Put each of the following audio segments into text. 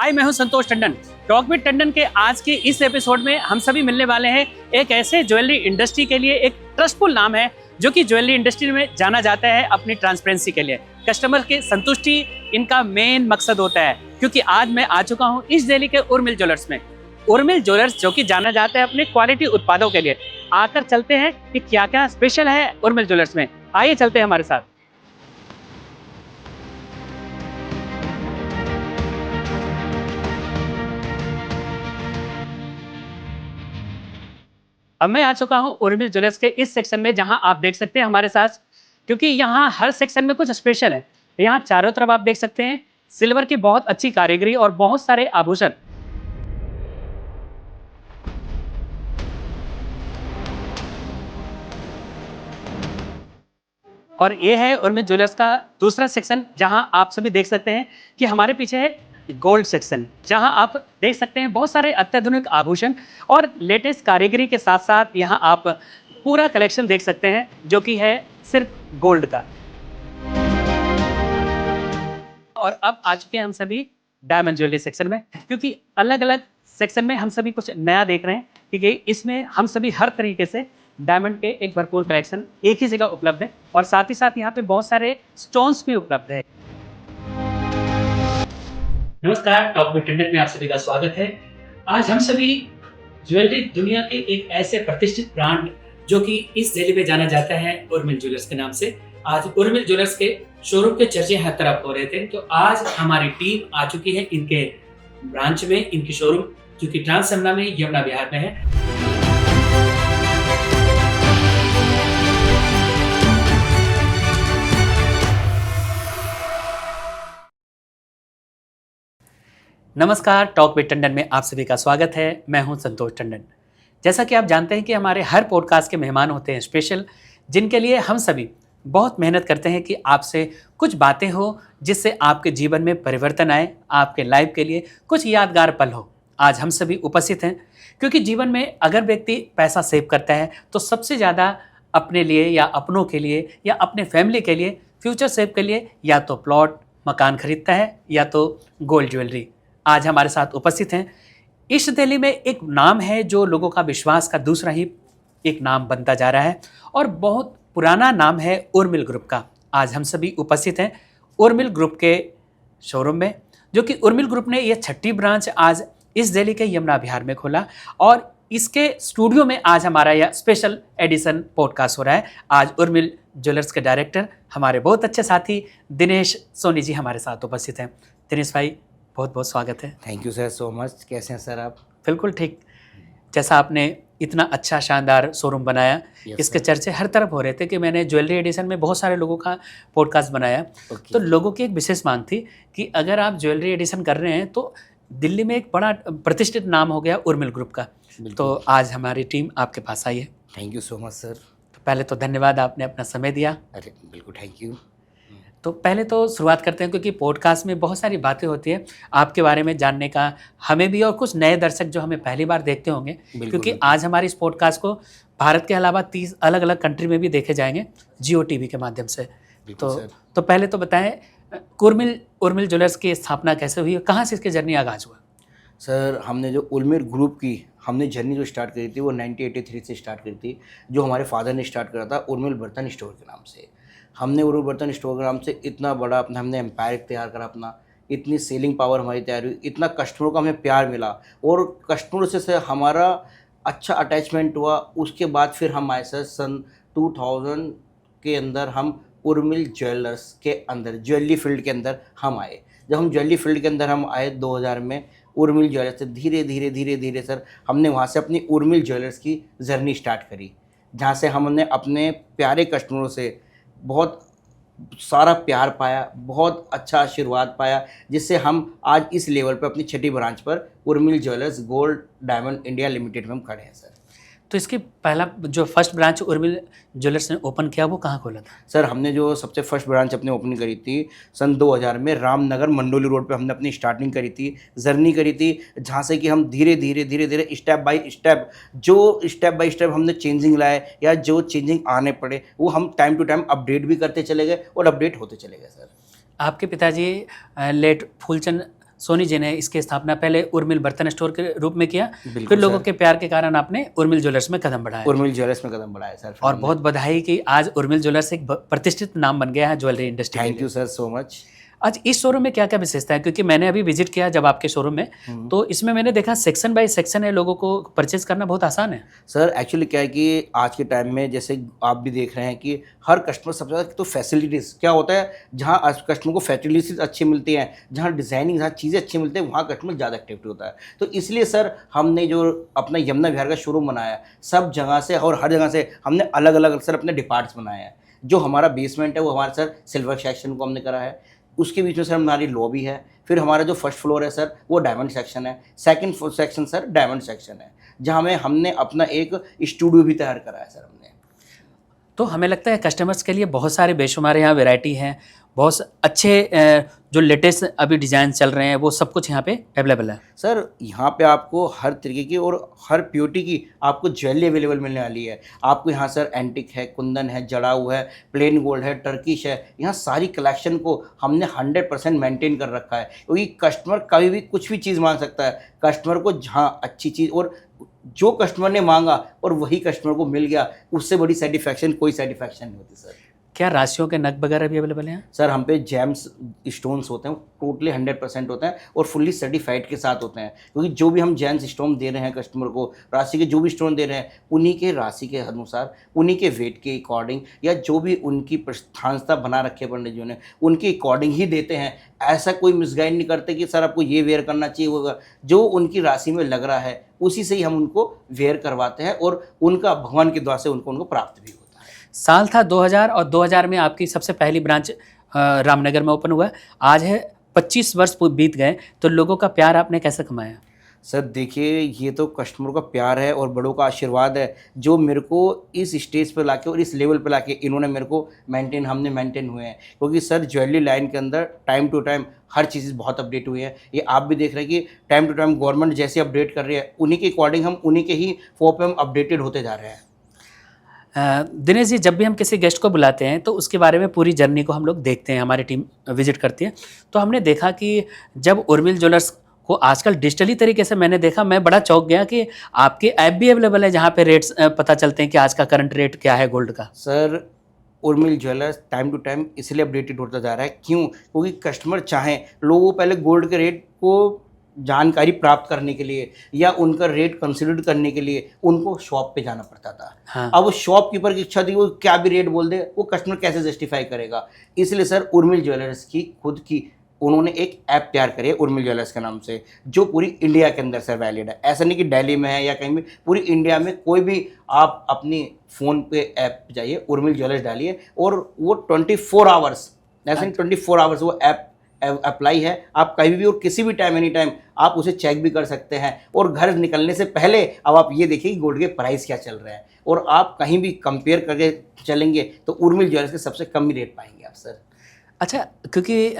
हाय, मैं हूं संतोष Tandon. Talk with Tandon के आज के इस एपिसोड में हम सभी मिलने वाले हैं एक ऐसे ज्वेलरी इंडस्ट्री के लिए एक ट्रस्टफुल नाम है जो कि ज्वेलरी इंडस्ट्री में जाना जाता है अपनी ट्रांसपेरेंसी के लिए। कस्टमर की संतुष्टि इनका मेन मकसद होता है। क्योंकि आज मैं आ चुका हूं इस दिल्ली के उर्मिल ज्वेलर्स में। उर्मिल ज्वेलर्स जो कि जाना जाता है अपने क्वालिटी उत्पादों के लिए। आकर चलते हैं कि क्या क्या स्पेशल है उर्मिल ज्वेलर्स में। आइए चलते हैं हमारे साथ। अब मैं आ चुका हूँ उर्मिल ज्वेलर्स के इस सेक्शन में, जहां आप देख सकते हैं हमारे साथ, क्योंकि यहाँ हर सेक्शन में कुछ स्पेशल है। यहाँ चारों तरफ आप देख सकते हैं सिल्वर की बहुत अच्छी कारीगरी और बहुत सारे आभूषण। और ये है उर्मिल ज्वेलर्स का दूसरा सेक्शन, जहां आप सभी देख सकते हैं कि हमारे पीछे है गोल्ड सेक्शन, जहां आप देख सकते हैं बहुत सारे अत्याधुनिक आभूषण और लेटेस्ट कारीगरी के साथ साथ यहां आप पूरा कलेक्शन देख सकते हैं जो कि है सिर्फ गोल्ड का। और अब आ चुके हैं हम सभी डायमंड ज्वेलरी सेक्शन में, क्योंकि अलग अलग सेक्शन में हम सभी कुछ नया देख रहे हैं, क्योंकि इसमें हम सभी हर तरीके से डायमंड के एक भरपूर कलेक्शन एक ही जगह उपलब्ध है। और साथ ही साथ यहाँ पे बहुत सारे स्टोन्स भी उपलब्ध है। नमस्कार, टॉप विद टंडन में आप सभी का स्वागत है। आज हम सभी ज्वेलरी दुनिया के एक ऐसे प्रतिष्ठित ब्रांड जो कि इस दिल्ली में जाना जाता है उर्मिल ज्वेलर्स के नाम से, आज उर्मिल ज्वेलर्स के शोरूम के चर्चे हर तरफ हो रहे थे। तो आज हमारी टीम आ चुकी है इनके ब्रांच में, इनकी शोरूम जो कि ट्रांस शिमला में यमुना विहार में है। नमस्कार, टॉक विद टंडन में आप सभी का स्वागत है। मैं हूं संतोष टंडन। जैसा कि आप जानते हैं कि हमारे हर पॉडकास्ट के मेहमान होते हैं स्पेशल, जिनके लिए हम सभी बहुत मेहनत करते हैं कि आपसे कुछ बातें हो जिससे आपके जीवन में परिवर्तन आए, आपके लाइफ के लिए कुछ यादगार पल हो। आज हम सभी उपस्थित हैं क्योंकि जीवन में अगर व्यक्ति पैसा सेव करता है तो सबसे ज़्यादा अपने लिए या अपनों के लिए या अपने फैमिली के लिए, फ्यूचर सेव के लिए या तो प्लॉट मकान खरीदता है या तो गोल्ड ज्वेलरी। आज हमारे साथ उपस्थित हैं। इस दिल्ली में एक नाम है जो लोगों का विश्वास का दूसरा ही एक नाम बनता जा रहा है और बहुत पुराना नाम है उर्मिल ग्रुप का। आज हम सभी उपस्थित हैं उर्मिल ग्रुप के शोरूम में, जो कि उर्मिल ग्रुप ने ये 6ठी ब्रांच आज इस दिल्ली के यमुना विहार में खोला। और इसके स्टूडियो में आज हमारा यह स्पेशल एडिशन पॉडकास्ट हो रहा है। आज उर्मिल ज्वेलर्स के डायरेक्टर, हमारे बहुत अच्छे साथी दिनेश सोनी जी हमारे साथ उपस्थित हैं। दिनेश भाई, बहुत बहुत स्वागत है। Thank you sir, so much. कैसे हैं सर आप? बिल्कुल ठीक। जैसा आपने इतना अच्छा शानदार शोरूम बनाया, इसके चर्चे हर तरफ हो रहे थे कि मैंने ज्वेलरी एडिशन में बहुत सारे लोगों का पॉडकास्ट बनाया। तो लोगों की एक विशेष मांग थी कि अगर आप ज्वेलरी एडिशन कर रहे हैं तो दिल्ली में एक बड़ा प्रतिष्ठित नाम हो गया उर्मिल ग्रुप का। तो आज हमारी टीम आपके पास आई है। Thank you so much sir. तो पहले तो धन्यवाद, आपने अपना समय दिया। अरे बिल्कुल, थैंक यू। तो पहले तो शुरुआत करते हैं, क्योंकि पॉडकास्ट में बहुत सारी बातें होती है आपके बारे में जानने का, हमें भी और कुछ नए दर्शक जो हमें पहली बार देखते होंगे, क्योंकि आज हमारी इस पॉडकास्ट को भारत के अलावा 30 अलग अलग कंट्री में भी देखे जाएंगे जियो टीवी के माध्यम से। तो पहले तो बताएं उर्मिल ज्वेलर्स की स्थापना कैसे हुई, कहाँ से इसकी जर्नी आगाज हुआ? सर, हमने जो उर्मिल ग्रुप की हमने जर्नी जो स्टार्ट करी थी वो 1983 से स्टार्ट करी थी, जो हमारे फादर ने स्टार्ट करा था उर्मिल बर्तन स्टोर के नाम से। हमने उर्मिल बर्तन स्टोर के नाम से इतना बड़ा अपना हमने एम्पायर तैयार करा, अपना इतनी सेलिंग पावर हमारी तैयार हुई, इतना कस्टमरों का हमें प्यार मिला और कस्टमरों से हमारा अच्छा अटैचमेंट हुआ। उसके बाद फिर हम आए सर सन 2000 के अंदर, हम उर्मिल ज्वेलर्स के अंदर ज्वेलरी फील्ड के अंदर हम आए। जब हम ज्वेलरी फील्ड के अंदर हम आए 2000 में उर्मिल ज्वेलर्स से धीरे धीरे सर हमने वहाँ से अपनी उर्मिल ज्वेलर्स की जर्नी स्टार्ट करी, जहाँ से हमने अपने प्यारे कस्टमरों से बहुत सारा प्यार पाया, बहुत अच्छा आशीर्वाद पाया, जिससे हम आज इस लेवल पर अपनी 6ठी ब्रांच पर Urmil jewellers gold diamond India limited में हम खड़े हैं सर। तो इसकी पहला जो फर्स्ट ब्रांच उर्मिल ज्वेलर्स ने ओपन किया वो कहाँ खोला था? सर, हमने जो सबसे फर्स्ट ब्रांच अपने ओपन करी थी सन 2000 में रामनगर मंडोली रोड पे हमने अपनी स्टार्टिंग करी थी, जर्नी करी थी, जहाँ से कि हम धीरे धीरे स्टेप बाय स्टेप हमने चेंजिंग लाए या जो चेंजिंग आने पड़े वो हम टाइम टू टाइम अपडेट भी करते चले गए और अपडेट होते चले गए सर। आपके पिताजी लेट फूलचंद सोनी जी ने इसकी स्थापना पहले उर्मिल बर्तन स्टोर के रूप में किया, बिल्कुल फिर लोगों सर। के प्यार के कारण आपने उर्मिल ज्वेलर्स में कदम बढ़ाया। उर्मिल ज्वेलर्स में कदम बढ़ाया सर फिर और हमने। बहुत बधाई कि आज उर्मिल ज्वेलर्स एक प्रतिष्ठित नाम बन गया है ज्वेलरी इंडस्ट्री के थैंक लिए। You sir so much. आज इस शोरूम में क्या क्या विशेषता है, क्योंकि मैंने अभी विजिट किया जब आपके शोरूम में, तो इसमें मैंने देखा सेक्शन बाय सेक्शन है, लोगों को परचेज करना बहुत आसान है। सर एक्चुअली क्या है कि आज के टाइम में जैसे आप भी देख रहे हैं कि हर कस्टमर सबसे ज़्यादा तो फैसिलिटीज़ क्या होता है, जहाँ कस्टमर को फैसिलिटीज अच्छी मिलती हैं, जहाँ डिज़ाइनिंग जहाँ चीज़ें अच्छी मिलती हैं, वहाँ कस्टमर ज़्यादा एक्टिविटी होता है। तो इसलिए सर हमने जो अपना यमुना विहार का शोरूम बनाया, सब जगह से और हर जगह से हमने अलग अलग सर अपने डिपार्ट्स बनाए हैं। जो हमारा बेसमेंट है वो हमारा सर सिल्वर सेक्शन को हमने करा है, उसके बीच में सर हमारी लॉबी है, फिर हमारा जो फर्स्ट फ्लोर है सर वो डायमंड सेक्शन है, second section sir diamond section है, जहाँ में हमने अपना एक स्टूडियो भी तैयार करा है सर हमने। तो हमें लगता है कस्टमर्स के लिए बहुत सारे बेशुमार यहाँ वैरायटी हैं, बहुत अच्छे जो लेटेस्ट अभी डिज़ाइन चल रहे हैं वो सब कुछ यहाँ पे अवेलेबल है। सर यहाँ पे आपको हर तरीके की और हर प्योरिटी की आपको ज्वेलरी अवेलेबल मिलने वाली है। आपको यहाँ सर एंटिक है, कुंदन है, जड़ाऊ है, प्लेन गोल्ड है, टर्किश है, यहाँ सारी कलेक्शन को हमने 100% मेंटेन कर रखा है, क्योंकि कस्टमर कभी भी कुछ भी चीज़ मांग सकता है। कस्टमर को जहाँ अच्छी चीज़ और जो कस्टमर ने मांगा और वही कस्टमर को मिल गया, उससे बड़ी सेटिस्फैक्शन कोई सेटिस्फैक्शन नहीं होती सर। क्या राशियों के नग वगैरह भी अवेलेबल हैं? सर हम पे जेम्स स्टोन्स होते हैं, टोटली 100% होते हैं और फुल्ली सर्टिफाइड के साथ होते हैं, क्योंकि जो भी हम जेम्स स्टोन दे रहे हैं कस्टमर को, राशि के जो भी स्टोन दे रहे हैं, उन्हीं के राशि के अनुसार, उन्हीं के वेट के अकॉर्डिंग, या जो भी उनकी प्रस्थानता बना रखे पंडित जी ने उनके अकॉर्डिंग ही देते हैं। ऐसा कोई मिसगाइड नहीं करते कि सर आपको ये वेयर करना चाहिए होगा, जो उनकी राशि में लग रहा है उसी से ही हम उनको वेयर करवाते हैं और उनका भगवान की दुआ से उनको प्राप्त भी होता है। साल था 2000 और 2000 में आपकी सबसे पहली ब्रांच रामनगर में ओपन हुआ। आज है 25 वर्ष बीत गए, तो लोगों का प्यार आपने कैसे कमाया? सर देखिए, ये तो कस्टमरों का प्यार है और बड़ों का आशीर्वाद है, जो मेरे को इस स्टेज पे लाके और इस लेवल पे लाके इन्होंने मेरे को हमने मेंटेन हुए हैं। क्योंकि सर ज्वेलरी लाइन के अंदर टाइम टू टाइम हर चीज़ बहुत अपडेट हुई है। ये आप भी देख रहे हैं कि टाइम टू टाइम गवर्नमेंट जैसे अपडेट कर रही है, उन्हीं के अकॉर्डिंग हम उन्हीं के ही फॉर पे हम अपडेटेड होते जा रहे हैं। दिनेश जी, जब भी हम किसी गेस्ट को बुलाते हैं तो उसके बारे में पूरी जर्नी को हम लोग देखते हैं, हमारी टीम विजिट करती है। तो हमने देखा कि जब उर्मिल ज्वेलर्स को आजकल डिजिटली तरीके से मैंने देखा, मैं बड़ा चौंक गया कि आपके ऐप भी अवेलेबल है जहाँ पे रेट्स पता चलते हैं कि आज का करंट रेट क्या है गोल्ड का। Sir Urmil jewellers time to time इसलिए अपडेटेड होता जा रहा है, क्यों? क्योंकि कस्टमर चाहें, लोगों को पहले गोल्ड के रेट को जानकारी प्राप्त करने के लिए या उनका रेट कंसिडर करने के लिए उनको शॉप पे जाना पड़ता था। हाँ। अब वो शॉपकीपर की इच्छा थी, वो क्या भी रेट बोल दे, वो कस्टमर कैसे जस्टिफाई करेगा? इसलिए सर उर्मिल ज्वेलर्स की खुद की उन्होंने एक ऐप तैयार करी है उर्मिल ज्वेलर्स के नाम से, जो पूरी इंडिया के अंदर सर वैलिड है। ऐसा नहीं कि दिल्ली में है या कहीं भी, पूरी इंडिया में कोई भी आप अपनी फ़ोन पे ऐप जाइए, उर्मिल ज्वेलर्स डालिए और वो 24 आवर्स, ऐसा नहीं 24 आवर्स वो ऐप अप्लाई है। आप कभी भी और किसी भी टाइम एनी टाइम आप उसे चेक भी कर सकते हैं। और घर निकलने से पहले अब आप ये देखिए कि गोल्ड के प्राइस क्या चल रहे हैं, और आप कहीं भी कंपेयर करके चलेंगे तो उर्मिल ज्वेलर्स के सबसे कम ही रेट पाएंगे आप सर। अच्छा, क्योंकि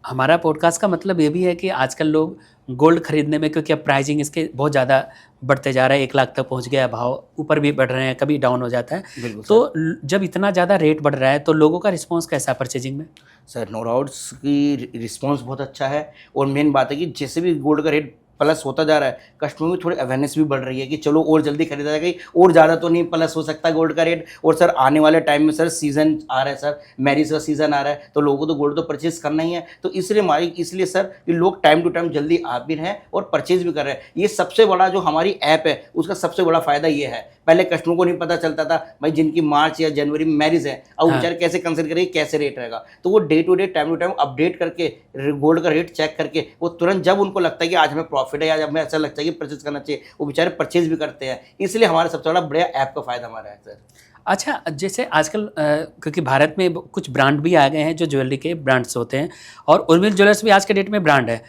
हमारा पॉडकास्ट का मतलब ये भी है कि आजकल लोग गोल्ड खरीदने में, क्योंकि अब प्राइसिंग इसके बहुत ज़्यादा बढ़ते जा रहा है, 1 लाख तक पहुंच गया, भाव ऊपर भी बढ़ रहे हैं, कभी डाउन हो जाता है। तो जब इतना ज़्यादा रेट बढ़ रहा है तो लोगों का रिस्पॉन्स कैसा है परचेजिंग में? सर नो डाउट्स की रिस्पॉन्स बहुत अच्छा है, और मेन बात है कि जैसे भी गोल्ड का रेट प्लस होता जा रहा है, कस्टमर में थोड़ी अवेयरनेस भी बढ़ रही है कि चलो और जल्दी खरीदा जाएगा, और ज़्यादा तो नहीं प्लस हो सकता गोल्ड का रेट। और सर आने वाले टाइम में सर सीज़न आ रहा है, सर मैरिज का सीज़न आ रहा है, तो लोगों को तो गोल्ड तो परचेज करना ही है। तो इसलिए सर ये लोग टाइम टू टाइम जल्दी आ भी रहे हैं और परचेज भी कर रहे हैं। ये सबसे बड़ा जो हमारी ऐप है उसका सबसे बड़ा फ़ायदा ये है। पहले कस्टमर को नहीं पता चलता था भाई जिनकी मार्च या जनवरी में मैरिज है, अब हाँ। बेचारे कैसे कंसिडर करेंगे कैसे रेट रहेगा। तो वो day to day time to time update करके गोल्ड का रेट चेक करके वो तुरंत जब उनको लगता है कि आज हमें प्रॉफिट है या जब हमें ऐसा लगता है कि परचेज करना चाहिए, वो बेचारे परचेज भी करते हैं। इसलिए हमारा सबसे बड़ा बड़ा ऐप का फायदा हमारा है सर। अच्छा, जैसे आजकल क्योंकि भारत में कुछ ब्रांड भी आ गए हैं जो ज्वेलरी के ब्रांड्स होते हैं, और उर्मिल ज्वेलर्स भी आज के डेट में ब्रांड है,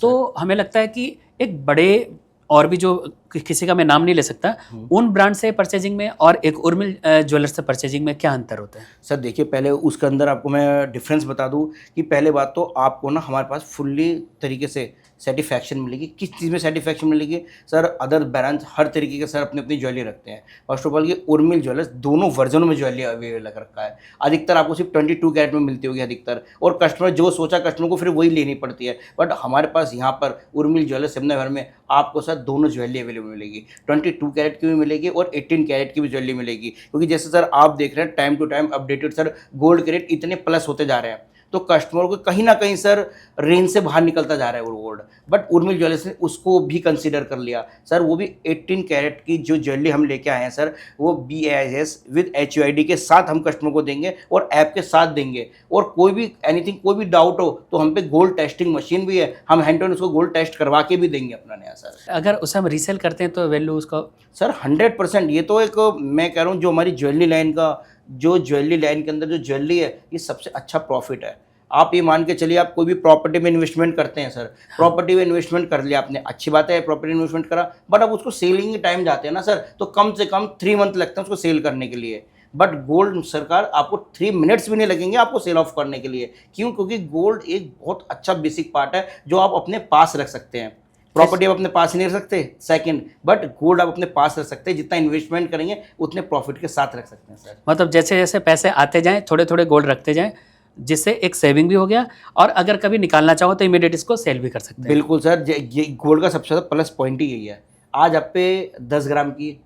तो हमें लगता है कि एक बड़े और भी जो किसी का मैं नाम नहीं ले सकता, उन ब्रांड से परचेजिंग में और एक उर्मिल ज्वेलर्स से परचेजिंग में क्या अंतर होता है? सर देखिए, पहले उसके अंदर आपको मैं डिफरेंस बता दूं कि पहले बात तो आपको ना हमारे पास फुल्ली तरीके से सेटिस्फैक्शन मिलेगी। किस चीज़ में सेटिस्फैक्शन मिलेगी सर? अदर ब्रांच हर तरीके के सर अपनी अपनी ज्वेलरी रखते हैं। फर्स्ट ऑफ ऑल ये उर्मिल ज्वेलर्स दोनों वर्जनों में ज्वेलरी अवेलेबल रखा है। अधिकतर आपको सिर्फ 22 कैरेट में मिलती होगी अधिकतर, और कस्टमर जो सोचा कस्टमर को फिर वही लेनी पड़ती है। बट हमारे पास यहाँ पर उर्मिल ज्वेलर्स सिमना भर में आपको सर दोनों ज्वेलरी अवेलेबल मिलेगी। 22 कैरेट की भी मिलेगी और 18 कैरेट की भी ज्वेलरी मिलेगी, क्योंकि जैसे सर आप देख रहे हैं time to time updated sir gold के रेट इतने प्लस होते जा रहे हैं, तो कस्टमर को कहीं ना कहीं सर रेंज से बाहर निकलता जा रहा है वो गोल्ड। बट उर्मिल ज्वेलर्स ने उसको भी कंसीडर कर लिया सर। वो भी 18 कैरेट की जो ज्वेलरी हम लेके आए हैं सर, वो BIS विद HUID के साथ हम कस्टमर को देंगे और ऐप के साथ देंगे। और कोई भी एनीथिंग कोई भी डाउट हो तो हम पे गोल्ड टेस्टिंग मशीन भी है, हम हैंड टू हैंड उसको गोल्ड टेस्ट करवा के भी देंगे अपना नया सर। अगर उसे हम रीसेल करते हैं तो वैल्यू उसका सर 100%। ये तो एक मैं कह रहा हूँ जो हमारी ज्वेलरी लाइन का जो ज्वेलरी लाइन के अंदर जो ज्वेलरी है ये सबसे अच्छा प्रॉफिट है। आप ये मान के चलिए आप कोई भी प्रॉपर्टी में इन्वेस्टमेंट करते हैं सर, प्रॉपर्टी में इन्वेस्टमेंट कर लिया आपने, अच्छी बात है प्रॉपर्टी इन्वेस्टमेंट करा, बट अब उसको सेलिंग टाइम जाते हैं ना सर, तो कम से कम 3 मंथ लगते हैं उसको सेल करने के लिए। बट गोल्ड सरकार आपको 3 मिनट्स भी नहीं लगेंगे आपको सेल ऑफ करने के लिए। क्यों? क्योंकि गोल्ड एक बहुत अच्छा बेसिक पार्ट है जो आप अपने पास रख सकते हैं। प्रॉपर्टी आप अपने पास ही नहीं रख सकते सेकंड, बट गोल्ड आप अपने पास रख सकते हैं। जितना इन्वेस्टमेंट करेंगे उतने प्रॉफिट के साथ रख सकते हैं सर। मतलब जैसे जैसे पैसे आते जाएं थोड़े थोड़े गोल्ड रखते जाएं, जिससे एक सेविंग भी हो गया और अगर कभी निकालना चाहो तो इमीडिएट इसको सेल भी कर सकते हैं। बिल्कुल सर, ये गोल्ड का सबसे ज़्यादा प्लस पॉइंट ही यही है। आज आप पे 10 ग्राम की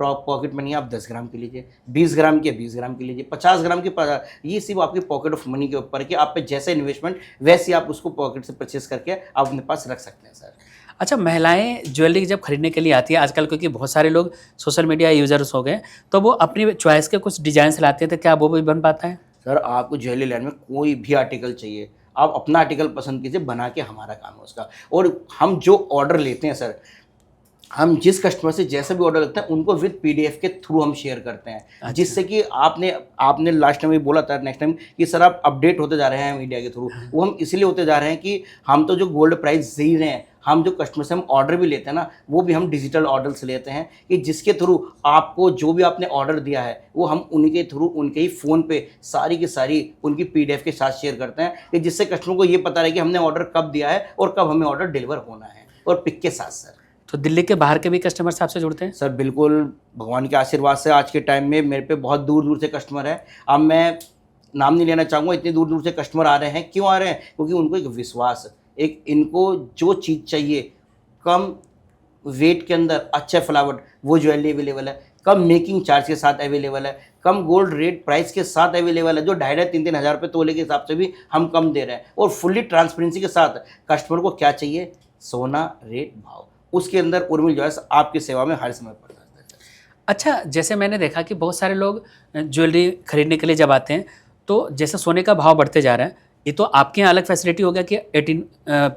पॉकेट मनी आप 10 ग्राम की लीजिए, 20 ग्राम की 20 ग्राम की लीजिए, 50 ग्राम की ये सिर्फ आपकी पॉकेट ऑफ मनी के ऊपर कि आप पे जैसे इन्वेस्टमेंट वैसे आप उसको पॉकेट से परचेस करके आप अपने पास रख सकते हैं सर। अच्छा, महिलाएं ज्वेलरी जब खरीदने के लिए आती है आजकल, क्योंकि बहुत सारे लोग सोशल मीडिया यूजर्स हो गए, तो वो अपनी चॉइस के कुछ डिजाइन लाते हैं, तो क्या वो भी बन पाता है? सर आपको ज्वेलरी लाइन में कोई भी आर्टिकल चाहिए, आप अपना आर्टिकल पसंद कीजिए, बना के हमारा काम है उसका। और हम जो ऑर्डर लेते हैं सर, हम जिस कस्टमर से जैसा भी ऑर्डर लगता है उनको विद PDF के थ्रू हम शेयर करते हैं। अच्छा। जिससे कि आपने लास्ट टाइम भी बोला था नेक्स्ट टाइम कि सर आप अपडेट होते जा रहे हैं मीडिया के थ्रू। वो हम इसलिए होते जा रहे हैं कि हम तो जो गोल्ड प्राइस दे रहे हैं, हम जो कस्टमर से हम ऑर्डर भी लेते हैं ना, वो भी हम डिजिटल ऑर्डर से लेते हैं कि जिसके थ्रू आपको जो भी आपने ऑर्डर दिया है वो हम उन्हीं के थ्रू उनके ही फ़ोन पे सारी की सारी उनकी PDF के साथ शेयर करते हैं, कि जिससे कस्टमर को ये पता रहे कि हमने ऑर्डर कब दिया है और कब हमें ऑर्डर डिलीवर होना है, और पिक के साथ सर। तो दिल्ली के बाहर के भी कस्टमर्स आपसे जुड़ते हैं? सर बिल्कुल, भगवान के आशीर्वाद से आज के टाइम में मेरे पे बहुत दूर दूर से कस्टमर है। अब मैं नाम नहीं लेना चाहूँगा, इतनी दूर दूर से कस्टमर आ रहे हैं। क्यों आ रहे हैं? क्योंकि उनको एक विश्वास, एक इनको जो चीज़ चाहिए कम वेट के अंदर अच्छे फ्लावर वो ज्वेलरी अवेलेबल है, कम मेकिंग चार्ज के साथ अवेलेबल है, कम गोल्ड रेट प्राइस के साथ अवेलेबल है, जो 2,500-3,000 हज़ार रुपये तोले के हिसाब से भी हम कम दे रहे हैं, और फुल्ली ट्रांसपेरेंसी के साथ। कस्टमर को क्या चाहिए? सोना रेट भाव, उसके अंदर उर्मिल ज्वेलर्स आपकी सेवा में हर समय पर रहता है। अच्छा, जैसे मैंने देखा कि बहुत सारे लोग ज्वेलरी खरीदने के लिए जब आते हैं, तो जैसे सोने का भाव बढ़ते जा रहा है, ये तो आपके यहाँ अलग फैसिलिटी हो गया कि 18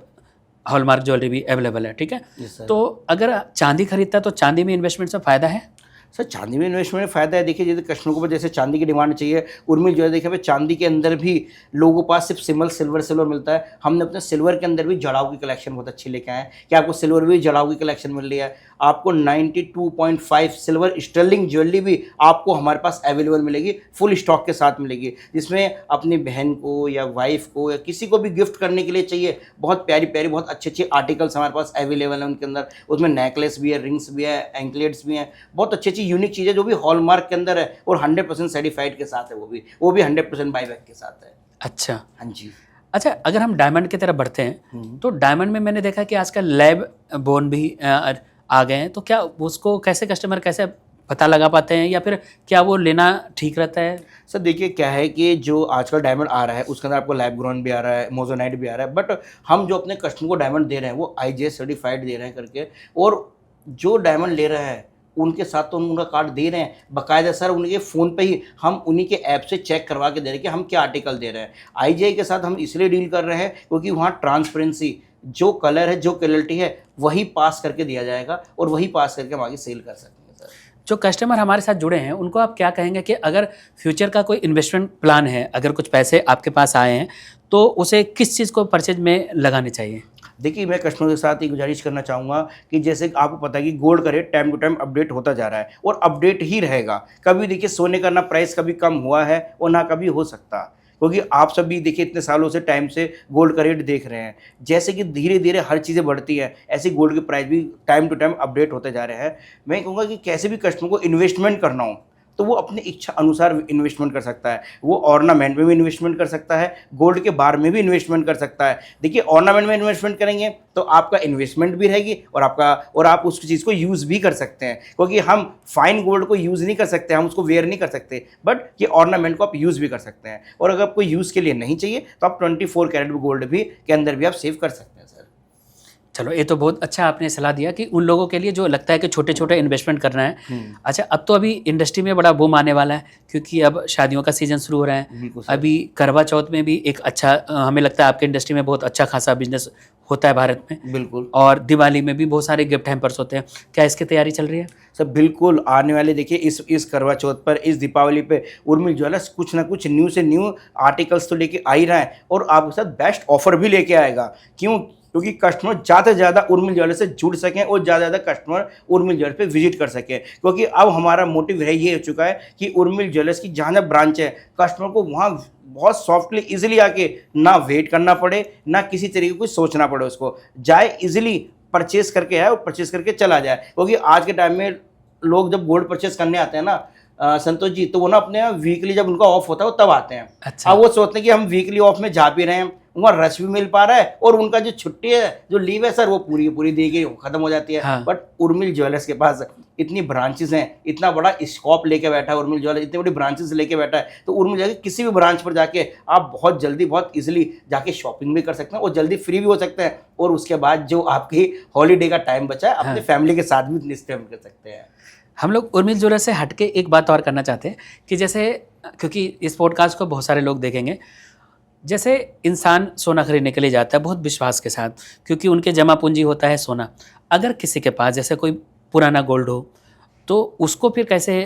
हॉलमार्क ज्वेलरी भी अवेलेबल है, ठीक है? तो अगर चांदी खरीदता है तो चांदी में इन्वेस्टमेंट से फ़ायदा है? सर चांदी में इन्वेस्टमेंट में फ़ायदा है। देखिए जैसे कस्टमर को जैसे चांदी की डिमांड चाहिए, उर्मिल ज्वेलरी देखिए चांदी के अंदर भी लोगों के पास सिर्फ सिल्वर मिलता है। हमने अपने सिल्वर के अंदर भी जड़ाऊ की कलेक्शन बहुत अच्छी लेके आए हैं कि आपको सिल्वर भी जड़ाऊ की कलेक्शन मिल रही है। आपको 92.5 सिल्वर स्टर्लिंग ज्वेलरी भी आपको हमारे पास अवेलेबल मिलेगी, फुल स्टॉक के साथ मिलेगी, जिसमें अपनी बहन को या वाइफ को या किसी को भी गिफ्ट करने के लिए चाहिए, बहुत प्यारी प्यारी बहुत अच्छे अच्छे आर्टिकल्स हमारे पास अवेलेबल हैं उनके अंदर। उसमें नेकलेस भी है, रिंग्स भी है, एंकलेट्स भी हैं, बहुत अच्छी अच्छी यूनिक चीज़ें जो भी हॉलमार्क के अंदर है और 100% सर्टिफाइड के साथ है, वो भी 100% बाईबैक के साथ है। अच्छा, हाँ जी। अच्छा, अगर हम डायमंड की तरफ बढ़ते हैं तो डायमंड में मैंने देखा कि आजकल लैब बोन भी आ गए हैं, तो क्या उसको कैसे कस्टमर कैसे पता लगा पाते हैं, या फिर क्या वो लेना ठीक रहता है? सर देखिए क्या है कि जो आजकल डायमंड आ रहा है उसके अंदर आपको लैब ग्रोन भी आ रहा है, मोजोनाइट भी आ रहा है, बट हम जो अपने कस्टमर को डायमंड दे रहे हैं वो IGS सर्टिफाइड दे रहे हैं करके, और जो डायमंड ले रहे हैं उनके साथ तो हम उनका कार्ड दे रहे हैं बाकायदा सर, उनके फ़ोन पे ही हम उन्हीं के ऐप से चेक करवा के दे रहे हैं कि हम क्या आर्टिकल दे रहे हैं। IGI के साथ हम इसलिए डील कर रहे हैं क्योंकि वहाँ ट्रांसपेरेंसी, जो कलर है जो क्वालिटी है वही पास करके दिया जाएगा और वही पास करके हम आगे सेल कर सकते हैं सर। जो कस्टमर हमारे साथ जुड़े हैं उनको आप क्या कहेंगे कि अगर फ्यूचर का कोई इन्वेस्टमेंट प्लान है, अगर कुछ पैसे आपके पास आए हैं तो उसे किस चीज़ को परचेज में लगाने चाहिए? देखिए मैं कस्टमर के साथ ये गुजारिश करना चाहूँगा कि जैसे आपको पता है कि गोल्ड का rate time to time update होता जा रहा है और अपडेट ही रहेगा। कभी देखिए सोने का ना प्राइस कभी कम हुआ है और ना कभी हो सकता, क्योंकि आप सभी देखिए इतने सालों से टाइम से गोल्ड का रेट देख रहे हैं, जैसे कि धीरे धीरे हर चीज़ें बढ़ती हैं ऐसे गोल्ड के प्राइस भी टाइम टू टाइम अपडेट होते जा रहे हैं। मैं कहूँगा कि कैसे भी कस्टमर को इन्वेस्टमेंट करना हो तो वो अपनी इच्छा अनुसार इन्वेस्टमेंट कर सकता है। वो ऑर्नामेंट में भी इन्वेस्टमेंट कर सकता है, गोल्ड के बार में भी इन्वेस्टमेंट कर सकता है। देखिए ऑर्नामेंट में इन्वेस्टमेंट करेंगे तो आपका इन्वेस्टमेंट भी रहेगी और आप उस चीज़ को यूज़ भी कर सकते हैं, क्योंकि हम फाइन गोल्ड को यूज़ नहीं कर सकते, हम उसको वेयर नहीं कर सकते, बट ये ऑर्नामेंट को आप यूज़ भी कर सकते हैं। और अगर आपको यूज़ के लिए नहीं चाहिए तो आप 24 कैरेट गोल्ड भी के अंदर भी आप सेव कर सकते हैं सर। चलो, ये तो बहुत अच्छा आपने सलाह दिया कि उन लोगों के लिए जो लगता है कि छोटे छोटे इन्वेस्टमेंट करना है। अच्छा, अब तो अभी इंडस्ट्री में बड़ा बूम आने वाला है, क्योंकि अब शादियों का सीजन शुरू हो रहा है। बिल्कुल सर। अभी करवा चौथ में भी एक अच्छा हमें लगता है आपके इंडस्ट्री में बहुत अच्छा खासा बिजनेस होता है भारत में। बिल्कुल। और दिवाली में भी बहुत सारे गिफ्ट हैम्पर्स होते हैं। क्या इसकी तैयारी चल रही है? सर बिल्कुल, आने वाले देखिए इस करवा चौथ पर, इस दीपावली पे उर्मिल ज्वेलर्स कुछ ना कुछ न्यू से न्यू आर्टिकल्स तो लेके आ ही रहा है और आपके साथ बेस्ट ऑफर भी लेके आएगा। क्यों? क्योंकि कस्टमर ज़्यादा से ज़्यादा उर्मिल ज्वेलर्स से जुड़ सकें और ज़्यादा से ज़्यादा कस्टमर उर्मिल ज्वेलर्स पे विजिट कर सकें। क्योंकि अब हमारा मोटिव ये हो चुका है कि उर्मिल ज्वेलर्स की जहाँ जहाँ ब्रांच है, कस्टमर को वहाँ बहुत सॉफ्टली इजीली आके ना वेट करना पड़े, ना किसी तरीके को सोचना पड़े, उसको जाए इजीली परचेस करके आए और परचेस करके चला जाए। क्योंकि आज के टाइम में लोग जब गोल्ड परचेस करने आते हैं ना संतोष जी, तो वो ना अपने वीकली जब उनका ऑफ होता है वो तब आते हैं। अच्छा। अब वो सोचते हैं कि हम वीकली ऑफ में जा भी रहे हैं, वहाँ रश भी मिल पा रहा है और उनका जो छुट्टी है, जो लीव है सर, वो पूरी की पूरी दी गई खत्म हो जाती है। हाँ। बट उर्मिल ज्वेलर्स के पास इतनी ब्रांचेस हैं, इतना बड़ा स्कोप लेके बैठा है उर्मिल ज्वेलर्स, इतनी बड़ी ब्रांचेस लेके बैठा है, तो उर्मिल ज्वेलर्स किसी भी ब्रांच पर जाके आप बहुत जल्दी बहुत इजीली जाके शॉपिंग भी कर सकते हैं और जल्दी फ्री भी हो सकते हैं। और उसके बाद जो आपकी हॉलीडे का टाइम बचा है, अपनी फैमिली के साथ भी स्पेंड कर सकते हैं। हम लोग उर्मिल ज्वेलर्स से हटके एक बात और करना चाहते हैं कि जैसे, क्योंकि इस पॉडकास्ट को बहुत सारे लोग देखेंगे, जैसे इंसान सोना खरीदने के लिए जाता है बहुत विश्वास के साथ, क्योंकि उनके जमा पूंजी होता है सोना। अगर किसी के पास जैसे कोई पुराना गोल्ड हो तो उसको फिर कैसे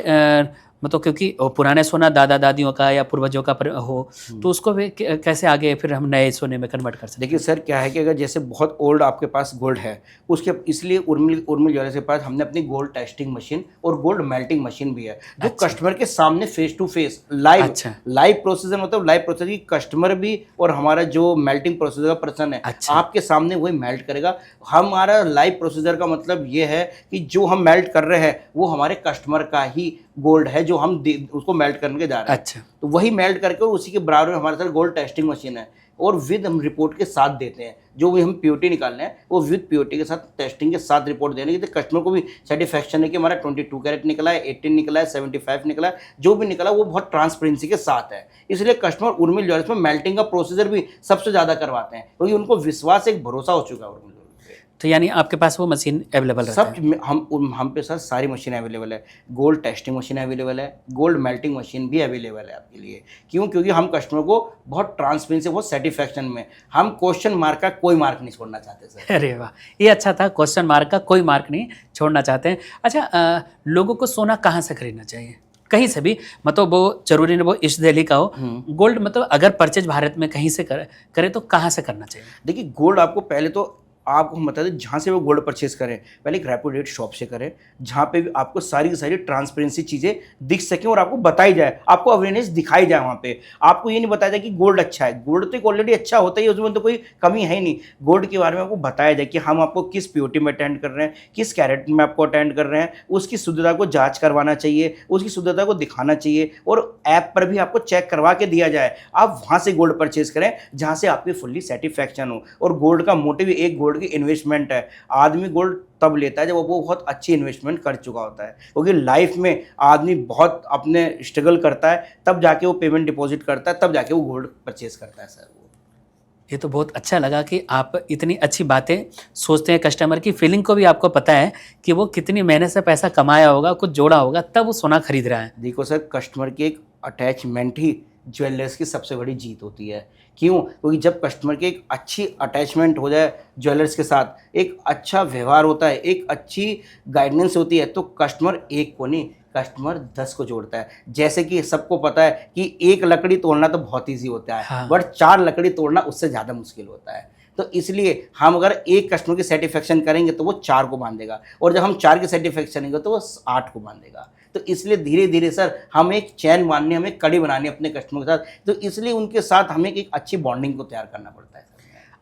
मतलब, क्योंकि पुराने सोना दादा दादियों का या पूर्वजों का हो, तो उसको भी कैसे आगे फिर हम नए सोने में कन्वर्ट कर सकते हैं? देखिए सर, क्या है कि अगर जैसे बहुत ओल्ड आपके पास गोल्ड है, उसके इसलिए उर्मिल ज्वेलर्स के पास हमने अपनी गोल्ड टेस्टिंग मशीन और गोल्ड मेल्टिंग मशीन भी है, जो कस्टमर के सामने face to face live procedure, मतलब लाइव प्रोसेस की कस्टमर भी और हमारा जो मेल्टिंग प्रोसीजर का पर्सन है आपके सामने वही मेल्ट करेगा। हमारा लाइव प्रोसीजर का मतलब ये है कि जो हम मेल्ट कर रहे हैं वो हमारे कस्टमर का ही गोल्ड है, जो हम उसको मेल्ट करने जा रहे हैं। अच्छा। तो वही मेल्ट करके उसी के बराबर में हमारे साथ गोल्ड टेस्टिंग मशीन है और विद हम रिपोर्ट के साथ देते हैं। जो भी हम प्योरिटी निकालने हैं वो विद प्योरिटी के साथ टेस्टिंग के साथ रिपोर्ट देने की, तो कस्टमर को भी सेटिस्फैक्शन है कि हमारा 22 कैरेट निकला है, 18 निकला है, 75 निकला है, जो भी निकला वो बहुत ट्रांसपेरेंसी के साथ है। इसलिए कस्टमर उर्मिल ज्वेलर्स में मेल्टिंग का प्रोसीजर भी सबसे ज़्यादा करवाते हैं, क्योंकि उनको विश्वास, एक भरोसा हो चुका है उर्मिल। तो यानी आपके पास वो मशीन अवेलेबल रहता है? सब हम पे सर सारी मशीन अवेलेबल है। गोल्ड टेस्टिंग मशीन अवेलेबल है, गोल्ड मेल्टिंग मशीन भी अवेलेबल है आपके लिए। क्यों? क्योंकि हम कस्टमर को बहुत ट्रांसपेरेंसी, बहुत सेटिस्फैक्शन में, हम क्वेश्चन मार्क का कोई मार्क नहीं छोड़ना चाहते सर। अरे वाह, ये अच्छा था, क्वेश्चन मार्क का कोई मार्क नहीं छोड़ना चाहते हैं। अच्छा, लोगों को सोना कहाँ से खरीदना चाहिए? कहीं से भी, मतलब वो जरूरी नहीं वो ईस्ट दिल्ली का हो। गोल्ड मतलब अगर परचेज भारत में कहीं से करे तो कहाँ से करना चाहिए? देखिए गोल्ड आपको पहले तो आपको हम बता दें, जहाँ से वो गोल्ड परचेस करें पहले एक रेप्यूटेड रेट शॉप से करें, जहाँ पे भी आपको सारी की सारी ट्रांसपेरेंसी चीज़ें दिख सकें और आपको बताई जाए, आपको अवेयरनेस दिखाई जाए। वहाँ पे आपको ये नहीं बताया जाए कि गोल्ड अच्छा है, गोल्ड तो ऑलरेडी अच्छा होता ही है, उसमें तो कोई कमी है ही नहीं। गोल्ड के बारे में आपको बताया जाए कि हम आपको किस प्योरिटी में अटेंड कर रहे हैं, किस कैरेट में आपको अटेंड कर रहे हैं, उसकी शुद्धता को जाँच करवाना चाहिए, उसकी शुद्धता को दिखाना चाहिए और ऐप पर भी आपको चेक करवा के दिया जाए। आप वहाँ से गोल्ड परचेज करें जहाँ से आपकी फुल्ली सेटिस्फैक्शन हो। और गोल्ड का मोटिव एक गोल्ड की इन्वेस्टमेंट है। आदमी गोल्ड तब लेता है जब वो बहुत अच्छी इन्वेस्टमेंट कर चुका होता है, क्योंकि लाइफ में आदमी बहुत अपने स्ट्रगल करता है, तब जाके वो पेमेंट डिपॉजिट करता है, तब जाके वो गोल्ड परचेज करता है सर। ये तो बहुत अच्छा लगा कि आप इतनी अच्छी बातें सोचते हैं, कस्टमर की फीलिंग को भी आपको पता है कि वो कितनी मेहनत से पैसा कमाया होगा, कुछ जोड़ा होगा, तब वो सोना खरीद रहा है। देखो सर, कस्टमर की एक अटैचमेंट ही ज्वेलर्स की सबसे बड़ी जीत होती है। क्यों? क्योंकि जब कस्टमर की एक अच्छी अटैचमेंट हो जाए ज्वेलर्स के साथ, एक अच्छा व्यवहार होता है, एक अच्छी गाइडेंस होती है, तो कस्टमर एक को नहीं, कस्टमर 10 को जोड़ता है। जैसे कि सबको पता है कि एक लकड़ी तोड़ना तो बहुत ईजी होता है, बट 4 लकड़ी तोड़ना उससे ज़्यादा मुश्किल होता है। तो इसलिए हम अगर एक कस्टमर की सेटिस्फेक्शन करेंगे तो वो 4 को बांधेगा, और जब हम 4 की सेटिस्फेक्शन करेंगे तो वो 8 को बांधेगा। तो इसलिए धीरे धीरे सर हम एक चैन बांधनी, हमें कड़ी बनानी अपने कस्टमर के साथ, तो इसलिए उनके साथ हमें एक अच्छी बॉन्डिंग को तैयार करना पड़ता है सर।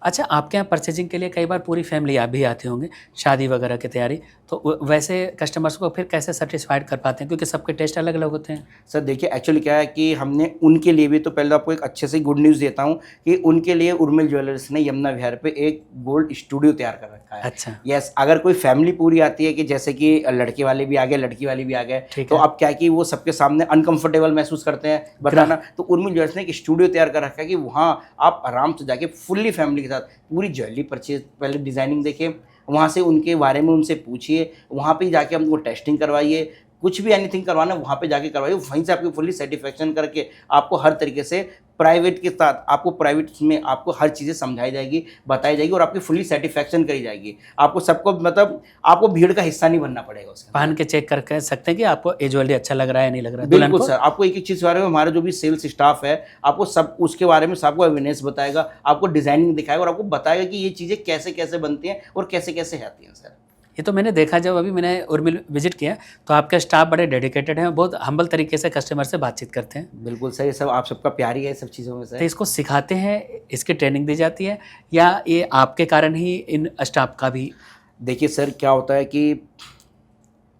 अच्छा, आपके यहाँ परचेजिंग के लिए कई बार पूरी फैमिली आप भी आते होंगे, शादी वगैरह की तैयारी, तो वैसे कस्टमर्स को फिर कैसे सेटिस्फाइड कर पाते हैं, क्योंकि सबके टेस्ट अलग अलग होते हैं। सर देखिए एक्चुअली क्या है कि हमने उनके लिए भी, तो पहले आपको एक अच्छे से गुड न्यूज़ देता हूँ कि उनके लिए उर्मिल ज्वेलर्स ने यमुना विहार पे एक गोल्ड स्टूडियो तैयार कर रखा है। अच्छा। यस, अगर कोई फैमिली पूरी आती है कि जैसे कि लड़के वाले भी आ गए, लड़की वाले भी आ गए, तो अब क्या है कि वो सबके सामने अनकंफर्टेबल महसूस करते हैं बताना, तो उर्मिल ज्वेलर्स ने एक स्टूडियो तैयार कर रखा है कि वहाँ आप आराम से जाके फुल्ली फैमिली के साथ पूरी ज्वेलरी परचेज, पहले डिज़ाइनिंग देखिए, वहाँ से उनके बारे में उनसे पूछिए, वहाँ पे जाके हमको टेस्टिंग करवाइए, कुछ भी एनीथिंग करवाना वहाँ पे जाके करवाइए, वहीं से आपकी फुल्ली सेटिस्फेक्शन करके आपको हर तरीके से प्राइवेट के साथ, आपको प्राइवेट में आपको हर चीज़ें समझाई जाएगी, बताई जाएगी, और आपकी फुल्ली सेटिस्फेक्शन करी जाएगी। आपको सबको मतलब आपको भीड़ का हिस्सा नहीं बनना पड़ेगा उसका। पहन के चेक कर कह सकते हैं कि आपको ये ज्वेलरी अच्छा लग रहा है, नहीं लग रहा है। बिल्कुल सर, आपको एक एक चीज़ के बारे में हमारा जो भी सेल्स स्टाफ है आपको सब उसके बारे में सबको अवेयरनेस बताएगा, आपको डिज़ाइनिंग दिखाएगा, और आपको बताएगा कि ये चीज़ें कैसे कैसे बनती हैं और कैसे कैसे आती हैं सर। ये तो मैंने देखा, जब अभी मैंने उर्मिल विजिट किया तो आपका स्टाफ बड़े डेडिकेटेड हैं, बहुत हम्बल तरीके से कस्टमर से बातचीत करते हैं। बिल्कुल सर, ये सब आप सबका प्यार ही है सब चीज़ों में तो सर। इसको सिखाते हैं, इसकी ट्रेनिंग दी जाती है, या ये आपके कारण ही इन स्टाफ का भी? देखिए सर, क्या होता है कि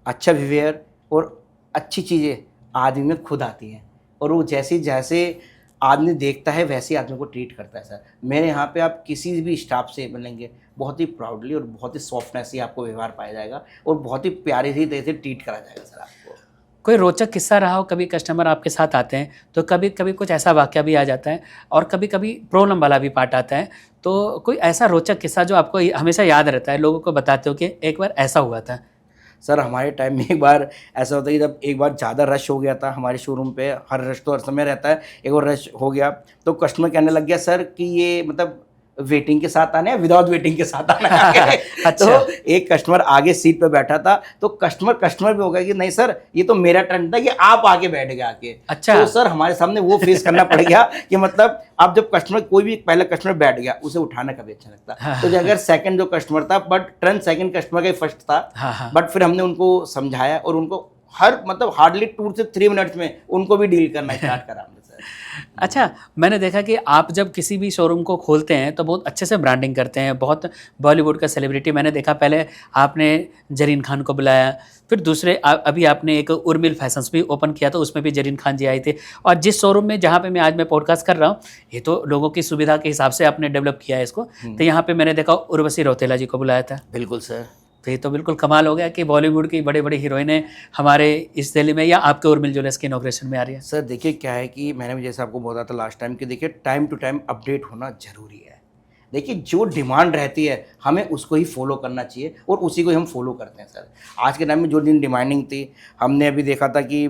अच्छा बिहेवियर और अच्छी चीज़ें आदमी में खुद आती हैं, और वो जैसे जैसे आदमी देखता है वैसे ही आदमी को ट्रीट करता है सर। मेरे यहाँ पे आप किसी भी स्टाफ से मिलेंगे बहुत ही प्राउडली और बहुत ही सॉफ्टनेस ही आपको व्यवहार पाया जाएगा, और बहुत ही प्यारे ही तरह से ट्रीट करा जाएगा सर आपको। कोई रोचक किस्सा रहा हो, कभी कस्टमर आपके साथ आते हैं तो कभी कभी कुछ ऐसा वाक़या भी आ जाता है, और कभी कभी प्रॉब्लम वाला भी पार्ट आता है, तो कोई ऐसा रोचक किस्सा जो आपको हमेशा याद रहता है, लोगों को बताते हो कि एक बार ऐसा हुआ था? सर हमारे टाइम में एक बार ऐसा होता है कि जब एक बार ज़्यादा रश हो गया था हमारे शोरूम पे, हर रश तो हर समय रहता है, एक बार रश हो गया तो कस्टमर कहने लग गया सर कि ये मतलब वेटिंग के साथ आना है, विदाउट वेटिंग के साथ आना है। अच्छा। तो एक कस्टमर आगे सीट पे बैठा था, तो कस्टमर भी हो गया कि नहीं सर ये तो मेरा टर्न था कि आप आके बैठ गए आके। अच्छा। तो सर हमारे सामने वो फेस करना पड़ गया कि मतलब अब जब कस्टमर, कोई भी पहला कस्टमर बैठ गया उसे उठाना कभी अच्छा लगता, तो अगर सेकंड जो कस्टमर था, बट टर्न सेकंड कस्टमर का ही फर्स्ट था, बट फिर हमने उनको समझाया और उनको हर मतलब हार्डली 2 से 3 मिनट्स में उनको भी डील करना स्टार्ट करा हमने सर। अच्छा, मैंने देखा कि आप जब किसी भी शोरूम को खोलते हैं तो बहुत अच्छे से ब्रांडिंग करते हैं, बहुत बॉलीवुड का सेलिब्रिटी मैंने देखा, पहले आपने जरीन खान को बुलाया, फिर दूसरे अभी आपने एक उर्मिल फैशंस भी ओपन किया, तो उसमें भी जरीन खान जी आए थे, और जिस शोरूम में जहाँ पे मैं आज पॉडकास्ट कर रहा हूँ, ये तो लोगों की सुविधा के हिसाब से आपने डेवलप किया है इसको, तो यहाँ पे मैंने देखा उर्वशी रौतेला जी को बुलाया था। बिल्कुल सर। तो ये तो बिल्कुल कमाल हो गया कि बॉलीवुड की बड़ी बड़ी हीरोइनें हमारे इस दिल्ली में या आपके उर्मिल ज्वेलर्स की इनॉग्रेशन में आ रही है। सर देखिए क्या है कि मैंने भी जैसे आपको बोला था लास्ट टाइम कि देखिए टाइम टू टाइम अपडेट होना ज़रूरी है। देखिए जो डिमांड रहती है हमें उसको ही फॉलो करना चाहिए, और उसी को ही हम फॉलो करते हैं सर। आज के टाइम में जो दिन डिमांडिंग थी, हमने अभी देखा था कि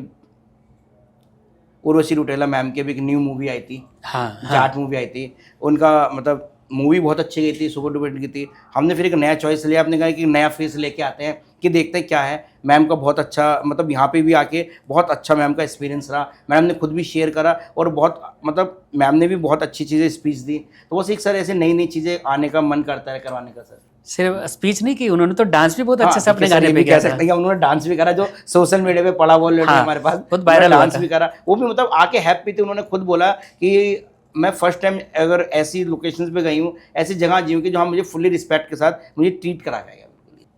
उर्वशी रौतेला मैम की भी एक न्यू मूवी आई थी, हाँ, जाट मूवी आई थी, उनका मतलब मूवी बहुत अच्छी गई थी, सुपर डुपर की थी। हमने फिर एक नया चॉइस लिया, आपने कहा कि नया फेस लेके आते हैं कि देखते हैं क्या है। मैम का बहुत अच्छा मतलब यहाँ पे भी आके बहुत अच्छा मैम का एक्सपीरियंस रहा, मैम ने खुद भी शेयर करा, और बहुत मतलब मैम ने भी बहुत अच्छी चीज़ें स्पीच दी। तो बस एक सर ऐसे नई नई चीज़ें आने का मन करता है करवाने का सर। सिर्फ स्पीच नहीं की उन्होंने, तो डांस भी बहुत अच्छे से अपने सर, गाने ये पे भी किया कह था। सकते हैं कि उन्होंने डांस भी करा, जो सोशल मीडिया पे पड़ा वो ऑलरेडी हमारे पास, बहुत वायरल हुआ डांस था। भी करा, वो भी मतलब आके हैप्पी थे। उन्होंने खुद बोला कि मैं फर्स्ट टाइम अगर ऐसी लोकेशंस पे गई हूँ, ऐसी जगह जी हूँ कि जहाँ मुझे फुल्ली रिस्पेक्ट के साथ मुझे ट्रीट करा गया।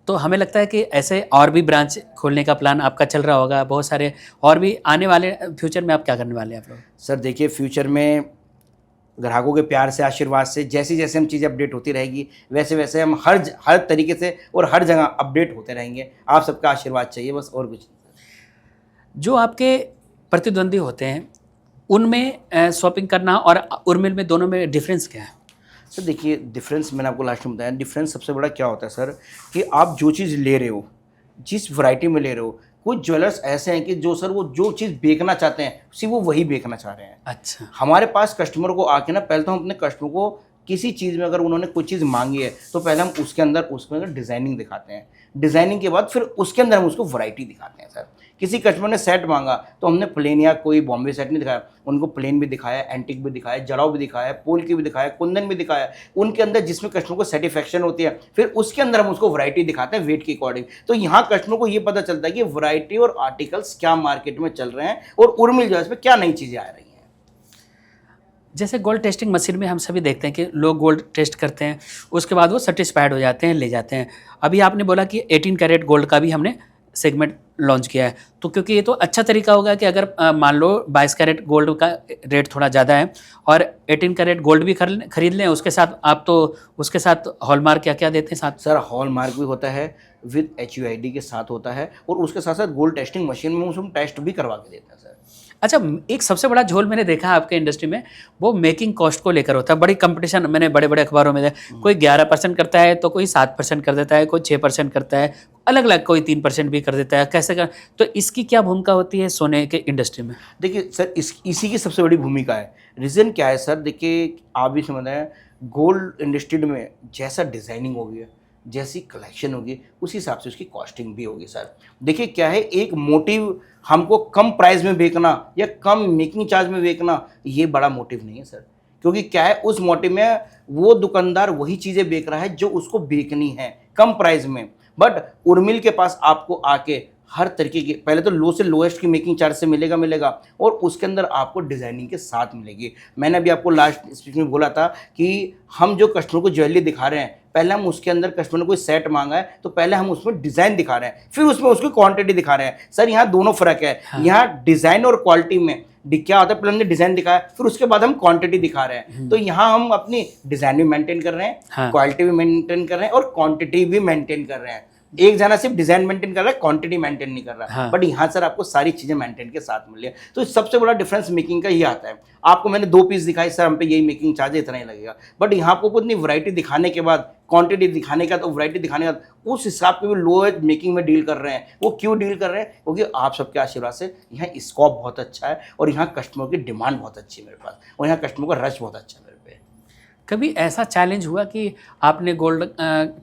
तो हमें लगता है कि ऐसे और भी ब्रांच खोलने का प्लान आपका चल रहा होगा, बहुत सारे और भी आने वाले फ्यूचर में आप क्या करने वाले हैं आप लोग? सर देखिए फ्यूचर में ग्राहकों के प्यार से, आशीर्वाद से, जैसी जैसे हम चीज़ें अपडेट होती रहेगी वैसे वैसे हम हर तरीके से और हर जगह अपडेट होते रहेंगे। आप सबका आशीर्वाद चाहिए बस, और कुछ नहीं। जो आपके प्रतिद्वंदी होते हैं उनमें शॉपिंग करना और उर्मिल में, दोनों में डिफरेंस क्या है? सर देखिए डिफरेंस मैंने आपको लास्ट में बताया, डिफरेंस सबसे बड़ा क्या होता है सर कि आप जो चीज़ ले रहे हो, जिस वैरायटी में ले रहे हो, कुछ ज्वेलर्स ऐसे हैं कि जो सर वो जो चीज़ बेचना चाहते हैं सिर्फ वो वही बेचना चाह रहे हैं। अच्छा। हमारे पास कस्टमर को आके ना, पहले तो हम अपने कस्टमर को किसी चीज़ में अगर उन्होंने कोई चीज़ मांगी है तो पहले हम उसके अंदर डिज़ाइनिंग दिखाते हैं, डिज़ाइनिंग के बाद फिर उसके अंदर हम उसको वैरायटी दिखाते हैं सर। किसी कस्टमर ने सेट मांगा तो हमने प्लेन या कोई बॉम्बे सेट नहीं दिखाया, उनको प्लेन भी दिखाया, एंटिक भी दिखाया, जड़ाव भी दिखाया, पोल की भी दिखाया, कुंदन भी दिखाया, उनके अंदर जिसमें कस्टमर को सेटिस्फेक्शन होती है, फिर उसके अंदर हम उसको वैरायटी दिखाते हैं वेट के अकॉर्डिंग। तो यहाँ कस्टमर को ये पता चलता है कि वैरायटी और आर्टिकल्स क्या मार्केट में चल रहे हैं और उर्मिल ज्वेलर्स पे क्या नई चीज़ें आ रही हैं। जैसे गोल्ड टेस्टिंग मशीन में हम सभी देखते हैं कि लोग गोल्ड टेस्ट करते हैं, उसके बाद वो सेटिस्फाइड हो जाते हैं, ले जाते हैं। अभी आपने बोला कि 18 कैरेट गोल्ड का भी हमने सेगमेंट लॉन्च किया है, तो क्योंकि ये तो अच्छा तरीका होगा कि अगर मान लो 22 कैरेट गोल्ड का रेट थोड़ा ज़्यादा है और 18 कैरेट गोल्ड भी खरीद लें, उसके साथ आप तो उसके साथ हॉलमार्क क्या क्या देते हैं साथ? सर हॉलमार्क भी होता है, विद HUID के साथ होता है, और उसके साथ साथ गोल्ड टेस्टिंग मशीन में हम टेस्ट भी करवा के देते हैं सर। अच्छा, एक सबसे बड़ा झोल मैंने देखा है आपके इंडस्ट्री में, वो मेकिंग कॉस्ट को लेकर होता है। बड़ी कंपटीशन मैंने बड़े बड़े अखबारों में देखा, कोई 11% करता है तो कोई 7% कर देता है, कोई 6% करता है, अलग अलग, कोई 3% भी कर देता है, कैसे कर। तो इसकी क्या भूमिका होती है सोने के इंडस्ट्री में? देखिए सर, इसी की सबसे बड़ी भूमिका है। रीज़न क्या है सर, देखिए आप भी समझ रहे हैं, गोल्ड इंडस्ट्री में जैसा डिज़ाइनिंग होगी, जैसी कलेक्शन होगी, उसी हिसाब से उसकी कॉस्टिंग भी होगी सर। देखिए क्या है, एक मोटिव हमको कम प्राइस में बेचना या कम मेकिंग चार्ज में बेचना, ये बड़ा मोटिव नहीं है सर। क्योंकि क्या है, उस मोटिव में वो दुकानदार वही चीज़ें बेच रहा है जो उसको बेचनी है कम प्राइस में। बट उर्मिल के पास आपको आके हर तरीके की, पहले तो लो से लोएस्ट की मेकिंग चार्ज से मिलेगा, और उसके अंदर आपको डिज़ाइनिंग के साथ मिलेगी। मैंने अभी आपको लास्ट स्पीच में बोला था कि हम जो कस्टमर को ज्वेलरी दिखा रहे हैं, पहले हम उसके अंदर, कस्टमर ने कोई सेट मांगा है तो पहले हम उसमें डिज़ाइन दिखा रहे हैं, फिर उसमें उसकी क्वांटिटी दिखा रहे हैं। सर यहाँ दोनों फ़र्क है। हाँ। यहाँ डिज़ाइन और क्वालिटी में क्या होता है, पहले हमने डिज़ाइन दिखाया, फिर उसके बाद हम क्वांटिटी दिखा रहे हैं। तो यहाँ हम अपनी डिज़ाइन भी मेंटेन कर रहे हैं, क्वालिटी भी मेंटेन कर रहे हैं, और क्वांटिटी भी मेंटेन कर रहे हैं। एक जना सिर्फ डिजाइन मेंटेन कर रहा है, क्वांटिटी मेंटेन नहीं कर रहा। बट यहाँ सर आपको सारी चीजें मेंटेन के साथ मिल रही है। तो सबसे बड़ा डिफरेंस मेकिंग का ये आता है। आपको मैंने 2 पीस दिखाई, सर हम पे यही मेकिंग चार्ज इतना ही लगेगा। बट यहाँ आपको इतनी वैरायटी दिखाने के बाद, क्वांटिटी दिखाने का, तो वैरायटी दिखाने के बाद उस हिसाब के भी लोएस्ट मेकिंग में डील कर रहे हैं। वो क्यों डील कर रहे हैं? क्योंकि आप सबके आशीर्वाद से यहाँ स्कोप बहुत अच्छा है, और यहाँ कस्टमर की डिमांड बहुत अच्छी है मेरे पास, और यहाँ कस्टमर का रश बहुत अच्छा है मेरे पे। कभी ऐसा चैलेंज हुआ कि आपने गोल्ड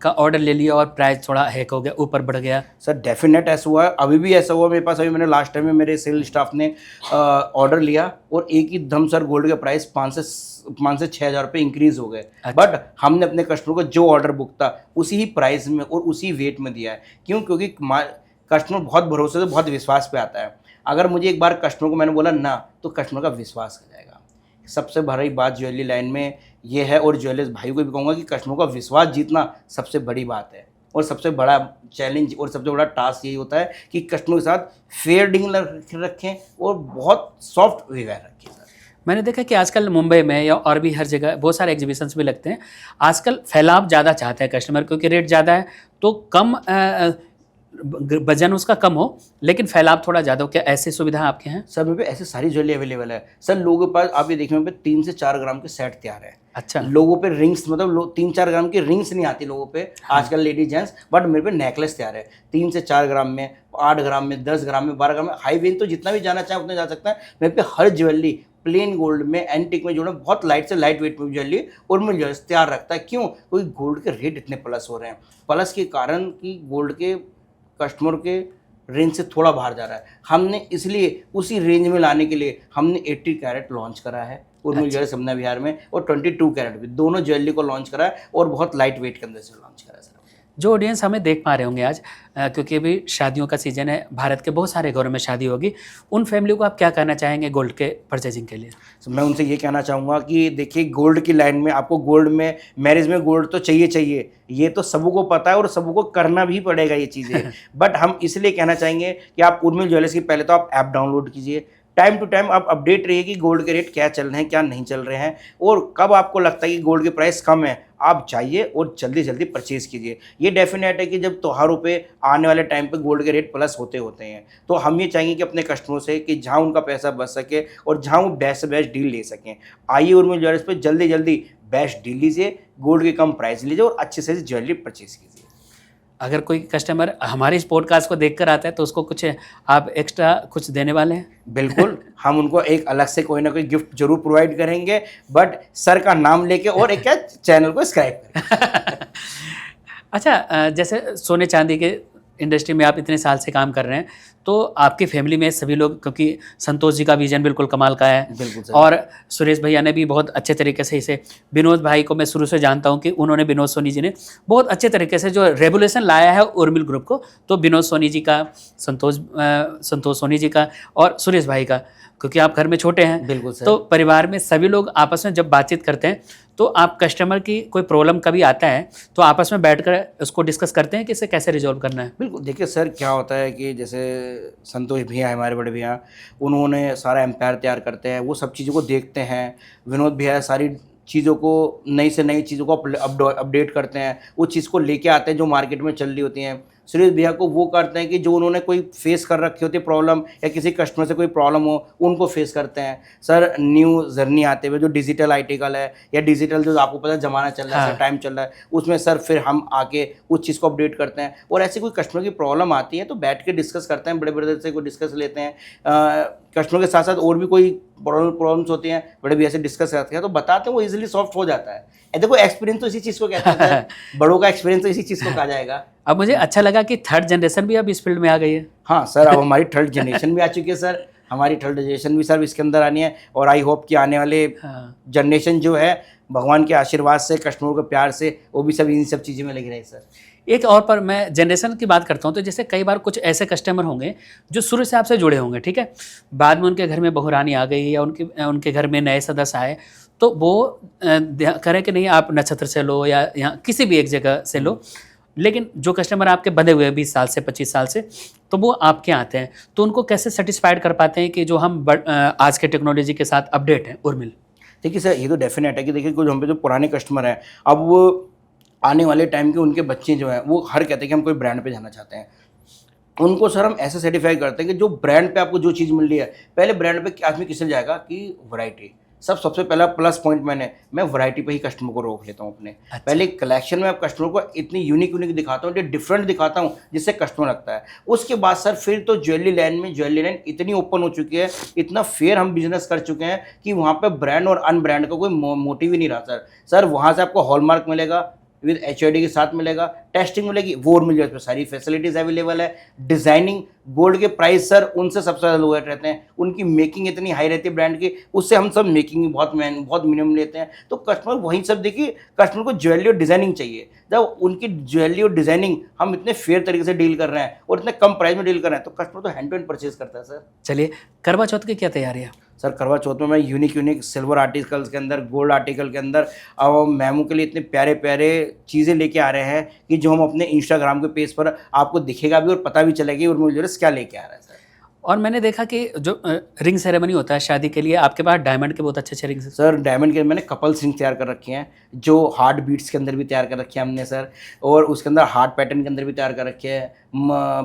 का ऑर्डर ले लिया और प्राइस थोड़ा हैक हो गया, ऊपर बढ़ गया? सर डेफिनेट ऐसा हुआ है, अभी भी ऐसा हुआ मेरे पास। अभी मैंने लास्ट टाइम में मेरे सेल स्टाफ ने ऑर्डर लिया और एक ही दम सर गोल्ड का प्राइस 5 से 6 हज़ार रुपये इंक्रीज़ हो गए। बट हमने अपने कस्टमर को जो ऑर्डर बुक था उसी ही प्राइस में और उसी वेट में दिया है। क्यों? क्योंकि कस्टमर बहुत भरोसे से, बहुत विश्वास पे आता है। अगर मुझे एक बार कस्टमर को मैंने बोला ना, तो कस्टमर का विश्वास कर जाएगा। सबसे बड़ी बात ज्वेलरी लाइन में ये है, और ज्वेलर्स भाई को भी कहूँगा कि कस्टमर का विश्वास जीतना सबसे बड़ी बात है, और सबसे बड़ा चैलेंज और सबसे बड़ा टास्क यही होता है कि कस्टमर के साथ फेयर डील रखें और बहुत सॉफ्ट व्यवहार रखें। मैंने देखा कि आजकल मुंबई में या और भी हर जगह बहुत सारे एग्जीबिशंस भी लगते हैं। आजकल फैलाव ज़्यादा चाहते हैं कस्टमर, क्योंकि रेट ज़्यादा है तो कम वजन उसका कम हो, लेकिन फैलाव थोड़ा ज़्यादा हो। क्या ऐसी सुविधा आपके हैं? सर मेरे पे ऐसे सारी ज्वेलरी अवेलेबल है सर। लोगों के पास आप ये देखिए, मेरे पे 3 से 4 ग्राम के सेट तैयार है। अच्छा। लोगों पे रिंग्स, मतलब 3-4 ग्राम की रिंग्स नहीं आती लोगों पे। हाँ। आजकल लेडीज जेंट्स, बट मेरे पे नेकलेस तैयार है 3 से 4 ग्राम में, 8 ग्राम में, 10 ग्राम में, 12 ग्राम में। हाई रेंज तो जितना भी जाना चाहे उतना जा सकता है। मेरे पे हर ज्वेलरी प्लेन गोल्ड में, एंटिक में, जो है बहुत लाइट से लाइट वेट में ज्वेलरी उर्मिल ज्वेलर्स तैयार रखता है। क्यों? क्योंकि गोल्ड के रेट इतने प्लस हो रहे हैं। प्लस के कारण कि गोल्ड के कस्टमर के रेंज से थोड़ा बाहर जा रहा है। हमने इसलिए उसी रेंज में लाने के लिए हमने 80 कैरेट लॉन्च करा है उर्मिल ज्वेलर्स समना विहार में, और 22 कैरेट भी, दोनों ज्वेलरी को लॉन्च करा है, और बहुत लाइट वेट के अंदर से लॉन्च करा है सर। जो ऑडियंस हमें देख पा रहे होंगे आज, क्योंकि अभी शादियों का सीजन है, भारत के बहुत सारे घरों में शादी होगी, उन फैमिली को आप क्या कहना चाहेंगे गोल्ड के परचेजिंग के लिए? मैं उनसे ये कहना चाहूँगा कि देखिए, गोल्ड की लाइन में आपको गोल्ड में, मैरिज में गोल्ड तो चाहिए, ये तो सबको पता है और सबको करना भी पड़ेगा ये चीज़ें। बट हम इसलिए कहना चाहेंगे कि आप उर्मिल ज्वेलर्स की पहले तो आप ऐप डाउनलोड कीजिए, टाइम टू टाइम आप अपडेट रहिए कि गोल्ड के रेट क्या चल रहे हैं, क्या नहीं चल रहे हैं, और कब आपको लगता है कि गोल्ड के प्राइस कम है, आप जाइए और जल्दी जल्दी परचेज़ कीजिए। ये डेफिनेट है कि जब त्योहारों पे आने वाले टाइम पे गोल्ड के रेट प्लस होते हैं, तो हम ये चाहेंगे कि अपने कस्टमर से कि जहाँ उनका पैसा बच सके और जहाँ वो बेस्ट से बेस्ट डील ले सकें, आइए उर्मिल ज्वेलर्स पे जल्दी बेस्ट डील लीजिए, गोल्ड के कम प्राइस लीजिए और अच्छे से ज्वेलरी परचेज़ कीजिए। अगर कोई कस्टमर हमारे इस पॉडकास्ट को देखकर आता है तो उसको कुछ आप एक्स्ट्रा कुछ देने वाले हैं? बिल्कुल, हम उनको एक अलग से कोई ना कोई गिफ्ट जरूर प्रोवाइड करेंगे, बट सर का नाम लेके और एक क्या चैनल को सब्सक्राइब करें। अच्छा, जैसे सोने चांदी के इंडस्ट्री में आप इतने साल से काम कर रहे हैं, तो आपकी फैमिली में सभी लोग, क्योंकि संतोष जी का विजन बिल्कुल कमाल का है, बिल्कुल सर। और सुरेश भैया ने भी बहुत अच्छे तरीके से इसे, विनोद भाई को मैं शुरू से जानता हूं कि उन्होंने, विनोद सोनी जी ने बहुत अच्छे तरीके से जो रेवोल्यूशन लाया है उर्मिल ग्रुप को, तो विनोद सोनी जी का, संतोष सोनी जी का और सुरेश भाई का, क्योंकि आप घर में छोटे हैं। बिल्कुल सर। तो परिवार में सभी लोग आपस में जब बातचीत करते हैं तो आप कस्टमर की कोई प्रॉब्लम कभी आता है तो आपस में बैठकर उसको डिस्कस करते हैं कि इसे कैसे रिजॉल्व करना है? बिल्कुल, देखिए सर क्या होता है कि जैसे संतोष भैया हमारे बड़े भैया, उन्होंने सारा एम्पायर तैयार करते हैं, वो सब चीज़ों को देखते हैं। विनोद भैया सारी चीज़ों को, नई से नई चीज़ों को अपडेट करते हैं, वो चीज़ को लेके आते हैं जो मार्केट में चल रही होती हैं। सुरेश भैया को वो करते हैं कि जो उन्होंने कोई फेस कर रखी होती है प्रॉब्लम, या किसी कस्टमर से कोई प्रॉब्लम हो उनको फेस करते हैं। सर न्यू जर्नी आते हुए जो डिजिटल आर्टिकल है या डिजिटल जो आपको पता है ज़माना चल रहा है, हाँ। सर टाइम चल रहा है, उसमें सर फिर हम आके उस चीज़ को अपडेट करते हैं। और ऐसी कोई कस्टमर की प्रॉब्लम आती है तो बैठ के डिस्कस करते हैं, बड़े ब्रदर से कोई डिस्कस लेते हैं। कस्टमर के साथ साथ और भी कोई प्रॉब्लम्स होती हैं, बड़े भैया से डिस्कस करते हैं तो बताते हैं, वो इजीली सॉफ्ट हो जाता है। देखो एक्सपीरियंस तो इसी चीज़ को कहते हैं सर, बड़ों का एक्सपीरियंस तो इसी चीज़ को कहा जाएगा। अब मुझे अच्छा लगा कि थर्ड जनरेशन भी अब इस फील्ड में आ गई है। हाँ सर, अब हमारी थर्ड जनरेशन भी आ चुकी है सर, हमारी थर्ड जनरेशन भी सर इसके अंदर आनी है। और आई होप कि आने वाले जनरेशन जो है, भगवान के आशीर्वाद से, कस्टमर के प्यार से, वो भी सब इन सब चीज़ों में लगे रहे सर। एक और पर मैं जनरेशन की बात करता हूँ, तो जैसे कई बार कुछ ऐसे कस्टमर होंगे जो शुरू से आपसे जुड़े होंगे, ठीक है, बाद में उनके घर में बहुरानी आ गई या उनके घर में नए सदस्य आए, तो वो करें कि नहीं आप नक्षत्र से लो या यहाँ किसी भी एक जगह से लो, लेकिन जो कस्टमर आपके बंधे हुए हैं 20 साल से 25 साल से, तो वो आपके आते हैं, तो उनको कैसे सेटिस्फाइड कर पाते हैं कि जो हम आज के टेक्नोलॉजी के साथ अपडेट हैं उर्मिल? देखिए सर, ये तो डेफिनेट है कि देखिए कुछ हम पे जो पुराने कस्टमर हैं, अब वो आने वाले टाइम के उनके बच्चे जो हैं वो हर कहते हैं कि हम कोई ब्रांड पे जाना चाहते हैं। उनको सर हम ऐसे सर्टिफाई करते हैं कि जो ब्रांड पे आपको जो चीज़ मिल रही है, पहले ब्रांड पे आदमी किससे जाएगा कि वैरायटी, सबसे पहला प्लस पॉइंट मैं वैरायटी पे ही कस्टमर को रोक लेता हूँ अपने। अच्छा। पहले कलेक्शन में आप कस्टमर को इतनी यूनिक दिखाता हूँ, डिफरेंट दिखाता हूँ जिससे कस्टमर लगता है। उसके बाद सर फिर तो ज्वेलरी लाइन इतनी ओपन हो चुकी है, इतना फेयर हम बिजनेस कर चुके हैं कि वहाँ पे ब्रांड और अनब्रांड का कोई मोटिव ही नहीं रहा सर। वहाँ से आपको हॉलमार्क मिलेगा, विद HID के साथ मिलेगा, टेस्टिंग मिलेगी, वो मिल जाए, सारी फैसिलिटीज़ अवेलेबल है। डिज़ाइनिंग, गोल्ड के प्राइस सर उनसे सबसे ज़्यादा लो रहते हैं, उनकी मेकिंग इतनी हाई रहती है ब्रांड की, उससे हम सब मेकिंग बहुत मिनिमम लेते हैं। तो कस्टमर वहीं सब देखिए, कस्टमर को ज्वेलरी और डिज़ाइनिंग चाहिए, जब उनकी ज्वेलरी और डिज़ाइनिंग हम इतने फेयर तरीके से डील कर रहे हैं और इतने कम प्राइस में डील कर रहे हैं, तो कस्टमर तो हैंड टू हैंड परचेज करता है सर। चलिए, करवा चौथ की क्या तैयारी है? सर करवा चौथ में मैं यूनिक सिल्वर आर्टिकल्स के अंदर, गोल्ड आर्टिकल के अंदर, अब मैमू के लिए इतने प्यारे प्यारे चीज़ें लेके आ रहे हैं कि जो हम अपने इंस्टाग्राम के पेज पर आपको दिखेगा भी और पता भी चलेगी और मुझे क्या लेके आ रहा है सर। और मैंने देखा कि जो रिंग सेरेमनी होता है शादी के लिए, आपके पास डायमंड के बहुत अच्छे रिंग्स हैं। सर डायमंड के मैंने कपल रिंग तैयार कर रखे हैं, जो हार्ट बीट्स के अंदर भी तैयार कर रखे हैं हमने सर, और उसके अंदर हार्ट पैटर्न के अंदर भी तैयार कर रखे हैं,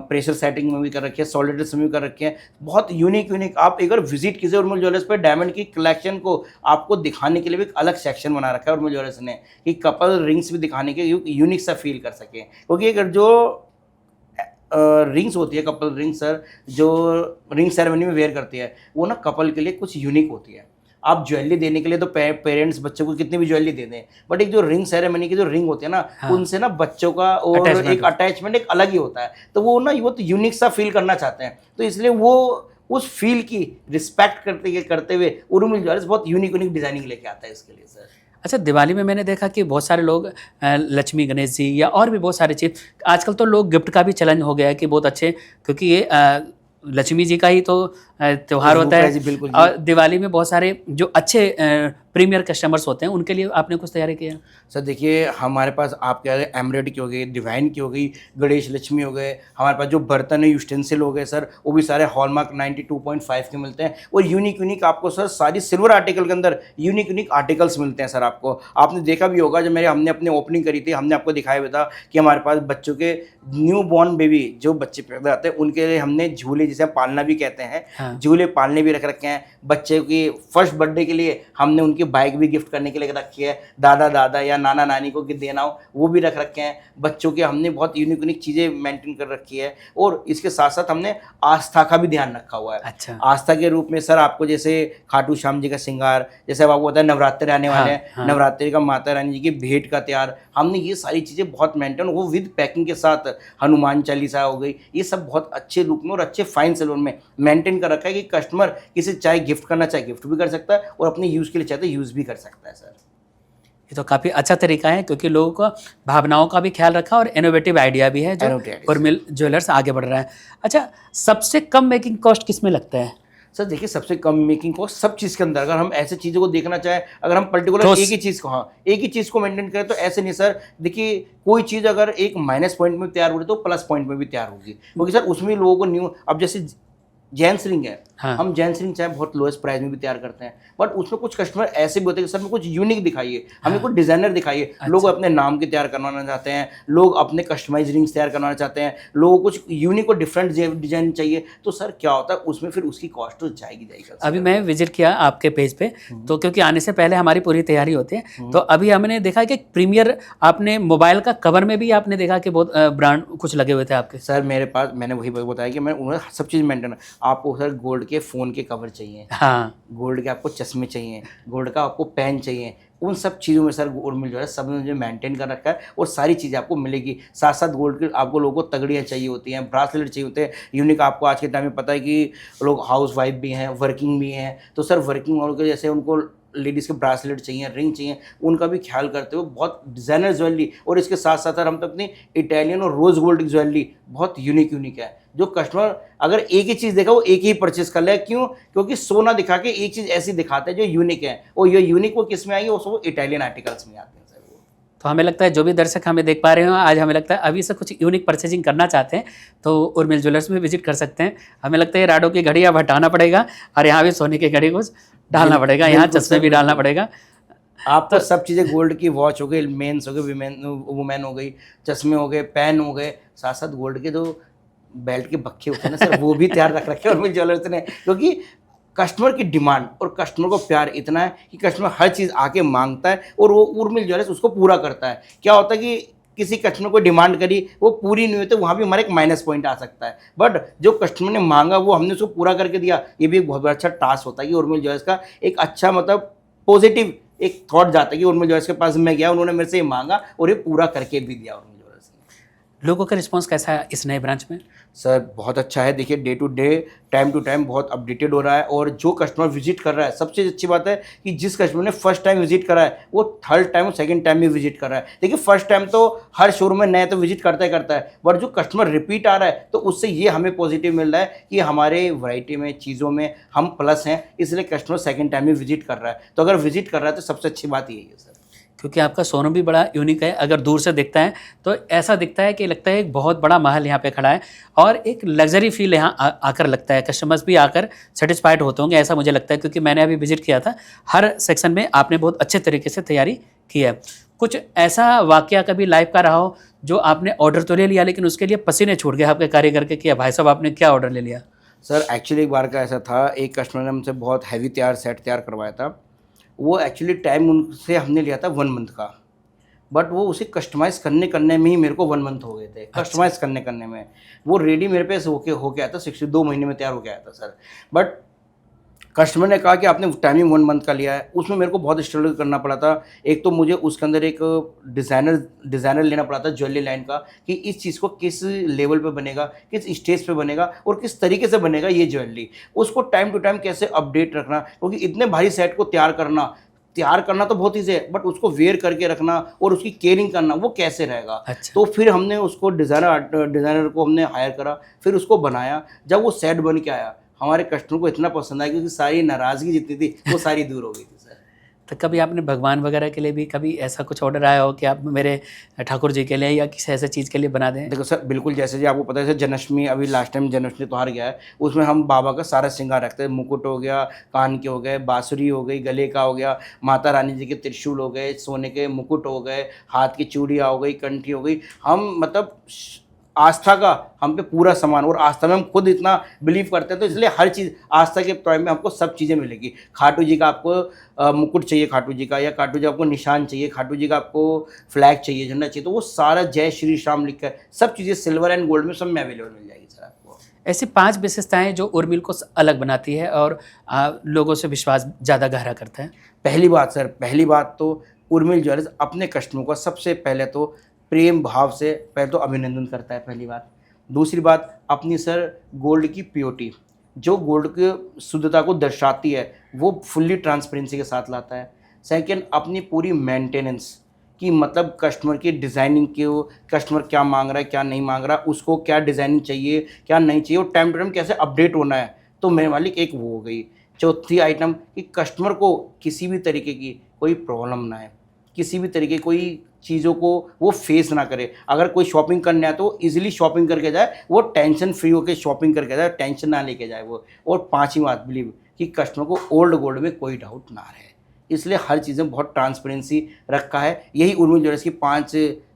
प्रेशर सेटिंग में भी कर रखे हैं, सॉलिडर्स में भी कर रखे हैं। बहुत यूनिक आप एक बार विजिट कीजिए उर्मिल ज्वेलर्स पर। डायमंड की कलेक्शन को आपको दिखाने के लिए भी एक अलग सेक्शन बना रखा है उर्मिल ज्वेलर्स ने, कि कपल रिंग्स भी दिखाने के यूनिक सा फील कर सकें। क्योंकि अगर जो रिंग्स होती है, कपल रिंग सर, जो रिंग सेरेमनी में वेयर करती है, वो ना कपल के लिए कुछ यूनिक होती है। आप ज्वेलरी देने के लिए तो पेरेंट्स बच्चों को कितनी भी ज्वेलरी दे दें, बट एक जो रिंग सेरेमनी की जो रिंग होती है ना, हाँ। उनसे ना बच्चों का और एक अटैचमेंट एक अलग ही होता है। तो वो ना वो तो यूनिक सा फील करना चाहते हैं, तो इसलिए वो उस फील की रिस्पेक्ट करते हुए उर्मिल ज्वेलर्स बहुत यूनिक डिजाइनिंग लेके आता है इसके लिए सर। अच्छा, दिवाली में मैंने देखा कि बहुत सारे लोग लक्ष्मी गणेश जी या और भी बहुत सारे चीज़, आजकल तो लोग गिफ्ट का भी चलन हो गया है कि बहुत अच्छे, क्योंकि ये लक्ष्मी जी का ही तो त्यौहार होता है, और दिवाली में बहुत सारे जो अच्छे प्रीमियर कस्टमर्स होते हैं उनके लिए आपने कुछ तैयारी किया? सर देखिए, हमारे पास आप कह रहे हैं एमराइड की हो गई, डिवाइन की हो गई, गणेश लक्ष्मी हो गए, हमारे पास जो बर्तन है यूटेंसिल हो गए सर, वो भी सारे हॉलमार्क 92.5 के मिलते हैं। और यूनिक आपको सर सारी सिल्वर आर्टिकल के अंदर यूनिक आर्टिकल्स मिलते हैं सर। आपने देखा भी होगा, जब हमने अपनी ओपनिंग करी थी, हमने आपको दिखाया भी था कि हमारे पास बच्चों के न्यू बॉर्न बेबी जो बच्चे पैदा होते हैं उनके लिए हमने झूले, जिसे पालना भी कहते हैं, झूले पालने भी रख रखे हैं। बच्चे की फर्स्ट बर्थडे के लिए हमने उनकी बाइक भी गिफ्ट करने के लिए रखी है, दादा दादा या नाना नानी को कि देना हो वो भी रख रखे हैं। बच्चों के हमने बहुत यूनिक यूनिक चीज़ें मेंटेन कर रखी है, और इसके साथ साथ हमने आस्था का भी ध्यान रखा हुआ है। अच्छा। आस्था के रूप में सर आपको जैसे खाटू श्याम जी का श्रृंगार, जैसे अब आपको पता है नवरात्रि आने वाले हैं, हाँ। नवरात्रि का माता रानी जी की भेंट का तैयार, हमने ये सारी चीज़ें बहुत मेंटेन, वो विद पैकिंग के साथ, हनुमान चालीसा हो गई, ये सब बहुत अच्छे लुक में और अच्छे फाइन सैलून में मेंटेन कर रखा है कि कस्टमर किसी चाहे गिफ्ट करना चाहे गिफ्ट भी कर सकता है, और अपने यूज़ के लिए चाहे तो यूज़ भी कर सकता है सर। ये तो काफ़ी अच्छा तरीका है, क्योंकि लोगों को भावनाओं का भी ख्याल रखा और इनोवेटिव आइडिया भी है जो उर्मिल ज्वेलर्स आगे बढ़ रहा है। अच्छा, सबसे कम मेकिंग कॉस्ट किस में लगता है? सर देखिए, सबसे कम मेकिंग कॉस्ट सब चीज़ के अंदर, अगर हम ऐसे चीज़ों को देखना चाहें, अगर हम पर्टिकुलर एक ही चीज़ को, हाँ एक ही चीज़ को मेंटेन करें तो ऐसे नहीं सर। देखिए कोई चीज़ अगर एक माइनस पॉइंट में तैयार हो रही है तो प्लस पॉइंट में भी तैयार होगी, क्योंकि सर उसमें लोगों को न्यू, अब जैसे जेंट्स रिंग है, हाँ। हम जेंट्स रिंग चाहे बहुत लोएस्ट प्राइस में भी तैयार करते हैं, बट उसमें कुछ कस्टमर ऐसे भी होते हैं कि सर हमें कुछ यूनिक दिखाइए, हमें कुछ डिजाइनर दिखाइए। अच्छा। लोग अपने नाम के तैयार करवाना चाहते हैं, लोग अपने कस्टमाइज रिंग्स तैयार करवाना चाहते हैं, लोगों को कुछ यूनिक और डिफरेंट डिजाइन चाहिए, तो सर क्या होता है उसमें फिर उसकी कॉस्ट तो जाएगी। अभी मैं विजिट किया आपके पेज पे, तो क्योंकि आने से पहले हमारी पूरी तैयारी होती है, तो अभी हमने देखा कि प्रीमियर आपने मोबाइल का कवर में भी आपने देखा कि बहुत ब्रांड कुछ लगे हुए थे आपके। सर मेरे पास, मैंने वही बताया कि मैं उन्हें सब चीज़ मेंटेन, आपको सर गोल्ड के फ़ोन के कवर चाहिए, हाँ, गोल्ड के आपको चश्मे चाहिए, गोल्ड का आपको पेन चाहिए, उन सब चीज़ों में सर उर्मिल जो है सब ने जो मेंटेन कर रखा है, और सारी चीज़ें आपको मिलेगी। साथ साथ गोल्ड के आपको लोगों को तगड़ियाँ चाहिए होती हैं, ब्रासलेट चाहिए होते हैं यूनिक। आपको आज के टाइम में पता है कि लोग हाउस वाइफ भी हैं, वर्किंग भी हैं, तो सर वर्किंग वालों के जैसे उनको लेडीज़ के ब्रासलेट चाहिए, रिंग चाहिए, उनका भी ख्याल करते हुए बहुत डिज़ाइनर ज्वेलरी, और इसके साथ साथ हम तो अपनी इटालियन और रोज़ गोल्ड की ज्वेलरी बहुत यूनिक है, जो कस्टमर अगर एक ही चीज़ देखा वो एक ही परचेज कर ले। क्यों? क्योंकि सोना दिखा के एक चीज़ ऐसी दिखाते हैं जो यूनिक है, और ये यूनिक वो किस में आएगी, वो इटालियन आर्टिकल्स में आते हैं सर। वो तो हमें लगता है जो भी दर्शक हमें देख पा रहे हो आज, हमें लगता है अभी से कुछ यूनिक परचेजिंग करना चाहते हैं तो उर्मिल ज्वेलर्स में विजिट कर सकते हैं। हमें लगता है राडो की घड़ी अब हटाना पड़ेगा और यहाँ भी सोने की घड़ी को डालना पड़ेगा, यहाँ चश्मे भी डालना पड़ेगा। आप तो सब चीज़ें गोल्ड की, वॉच हो गई, मेंस हो गए, वुमेन हो गई, चश्मे हो गए, पेन हो गए, साथ साथ गोल्ड के जो बेल्ट के बक्खे होते हैं ना सर, वो भी तैयार रख रखे हैं उर्मिल ज्वेलर्स ने, क्योंकि कस्टमर की डिमांड और कस्टमर को प्यार इतना है कि कस्टमर हर चीज़ आके मांगता है और वो उर्मिल ज्वेलर्स उसको पूरा करता है। क्या होता है कि किसी कस्टमर को डिमांड करी, वो पूरी नहीं हुई तो वहाँ भी हमारा एक माइनस पॉइंट आ सकता है, बट जो कस्टमर ने मांगा वो हमने उसको पूरा करके दिया। ये भी एक बहुत बड़ा अच्छा टास्क होता है कि उर्मिल ज्वेलर्स का एक अच्छा मतलब पॉजिटिव एक थॉट जाता है कि उर्मिल ज्वेलर्स के पास मैं गया, उन्होंने मेरे से ये मांगा और ये पूरा करके भी दिया उर्मिल ज्वेलर्स ने। लोगों का रिस्पांस कैसा है इस नए ब्रांच में? सर बहुत अच्छा है। देखिए day to day, time to time बहुत अपडेटेड हो रहा है, और जो कस्टमर विजिट कर रहा है, सबसे अच्छी बात है कि जिस कस्टमर ने फर्स्ट टाइम विजिट करा है वो थर्ड टाइम और सेकंड टाइम भी विजिट कर रहा है। देखिए फर्स्ट टाइम तो हर शोरूम में नया तो विजिट करता है, बट जो कस्टमर रिपीट आ रहा है तो उससे ये हमें पॉजिटिव मिल रहा है कि हमारे वैरायटी में, चीज़ों में हम प्लस हैं, इसलिए कस्टमर सेकेंड टाइम भी विजिट कर रहा है। तो अगर विजिट कर रहा है तो सबसे अच्छी बात यही है सर, क्योंकि आपका शोरूम भी बड़ा यूनिक है। अगर दूर से दिखता है तो ऐसा दिखता है कि लगता है एक बहुत बड़ा महल यहाँ पे खड़ा है, और एक लग्जरी फील यहाँ आकर लगता है। कस्टमर्स भी आकर सेटिस्फाइड होते होंगे, ऐसा मुझे लगता है, क्योंकि मैंने अभी विजिट किया था। हर सेक्शन में आपने बहुत अच्छे तरीके से तैयारी की है। कुछ ऐसा वाकया कभी लाइव का रहा हो जो आपने ऑर्डर तो ले लिया लेकिन उसके लिए पसीने छूट गए आपके कारीगर के, किया भाई साहब आपने क्या ऑर्डर ले लिया? सर एक्चुअली एक बार का ऐसा था, एक कस्टमर ने हमसे बहुत हैवी सेट तैयार करवाया था। वो एक्चुअली टाइम उनसे हमने लिया था 1 मंथ का, बट वो उसे कस्टमाइज़ करने में ही मेरे को 1 मंथ हो गए थे। कस्टमाइज़ करने में वो रेडी मेरे पे होके आया था, 62 महीने में तैयार होके आया था सर। बट कस्टमर ने कहा कि आपने टाइमिंग 1 मंथ का लिया है, उसमें मेरे को बहुत स्ट्रगल करना पड़ा था। एक तो मुझे उसके अंदर एक डिज़ाइनर लेना पड़ा था ज्वेलरी लाइन का, कि इस चीज़ को किस लेवल पे बनेगा, किस स्टेज पे बनेगा और किस तरीके से बनेगा ये ज्वेलरी, उसको टाइम टू टाइम कैसे अपडेट रखना, क्योंकि इतने भारी सेट को तैयार करना तो बहुत ईजी है, बट उसको वेयर करके रखना और उसकी केयरिंग करना वो कैसे रहेगा। अच्छा। तो फिर हमने उसको डिज़ाइनर को हमने हायर करा, फिर उसको बनाया। जब वो सेट बन के आया हमारे कस्टमर को इतना पसंद आया, क्योंकि सारी नाराज़गी जितनी थी वो सारी दूर हो गई थी सर। तो कभी आपने भगवान वगैरह के लिए भी कभी ऐसा कुछ ऑर्डर आया हो कि आप मेरे ठाकुर जी के लिए या किसी ऐसे चीज़ के लिए बना दें? देखो सर, बिल्कुल जैसे जी आपको पता है सर, जन्माष्टमी अभी लास्ट टाइम जन्माष्टमी त्योहार गया है, उसमें हम बाबा का सारा श्रृंगार रखते हैं। मुकुट हो गया, कान के हो गए, बांसुरी हो गई, गले का हो गया, माता रानी जी के त्रिशूल हो गए, सोने के मुकुट हो गए, हाथ की चूड़ियाँ हो गई, कंठी हो गई। हम मतलब आस्था का हम पे पूरा सम्मान, और आस्था में हम खुद इतना बिलीव करते हैं, तो इसलिए हर चीज़ आस्था के टाइम में हमको सब चीज़ें मिलेगी। खाटू जी का आपको मुकुट चाहिए खाटू जी का, या खाटू जी आपको निशान चाहिए, खाटू जी का आपको फ्लैग चाहिए, झंडा चाहिए, तो वो सारा जय श्री राम लिख कर सब चीज़ें सिल्वर एंड गोल्ड में सब में अवेलेबल मिल जाएगी सर आपको। ऐसी 5 विशेषताएं जो उर्मिल को अलग बनाती है और लोगों से विश्वास ज़्यादा गहरा करता है। पहली बात सर, पहली बात तो उर्मिल ज्वेलर्स अपने कस्टमर को सबसे पहले तो प्रेम भाव से पहले तो अभिनंदन करता है, पहली बात। दूसरी बात, अपनी सर गोल्ड की प्योरिटी, जो गोल्ड की शुद्धता को दर्शाती है, वो फुल्ली ट्रांसपेरेंसी के साथ लाता है। सेकंड, अपनी पूरी मेंटेनेंस कि मतलब कस्टमर की डिज़ाइनिंग की, कस्टमर क्या मांग रहा है क्या नहीं मांग रहा, उसको क्या डिज़ाइनिंग चाहिए क्या नहीं चाहिए, और टाइम टू टाइम कैसे अपडेट होना है, तो मेरे मालिक एक वो हो गई। चौथी आइटम कि कस्टमर को किसी भी तरीके की कोई प्रॉब्लम ना है, किसी भी तरीके कोई चीज़ों को वो फेस ना करे। अगर कोई शॉपिंग करने आए तो इजीली शॉपिंग करके जाए, वो टेंशन फ्री होकर शॉपिंग करके जाए, टेंशन ना लेके जाए वो। और पांचवी बात, बिलीव कि कस्टमर को ओल्ड गोल्ड में कोई डाउट ना रहे, इसलिए हर चीज़ें बहुत ट्रांसपेरेंसी रखा है। यही उर्मिल ज्वेलर्स की 5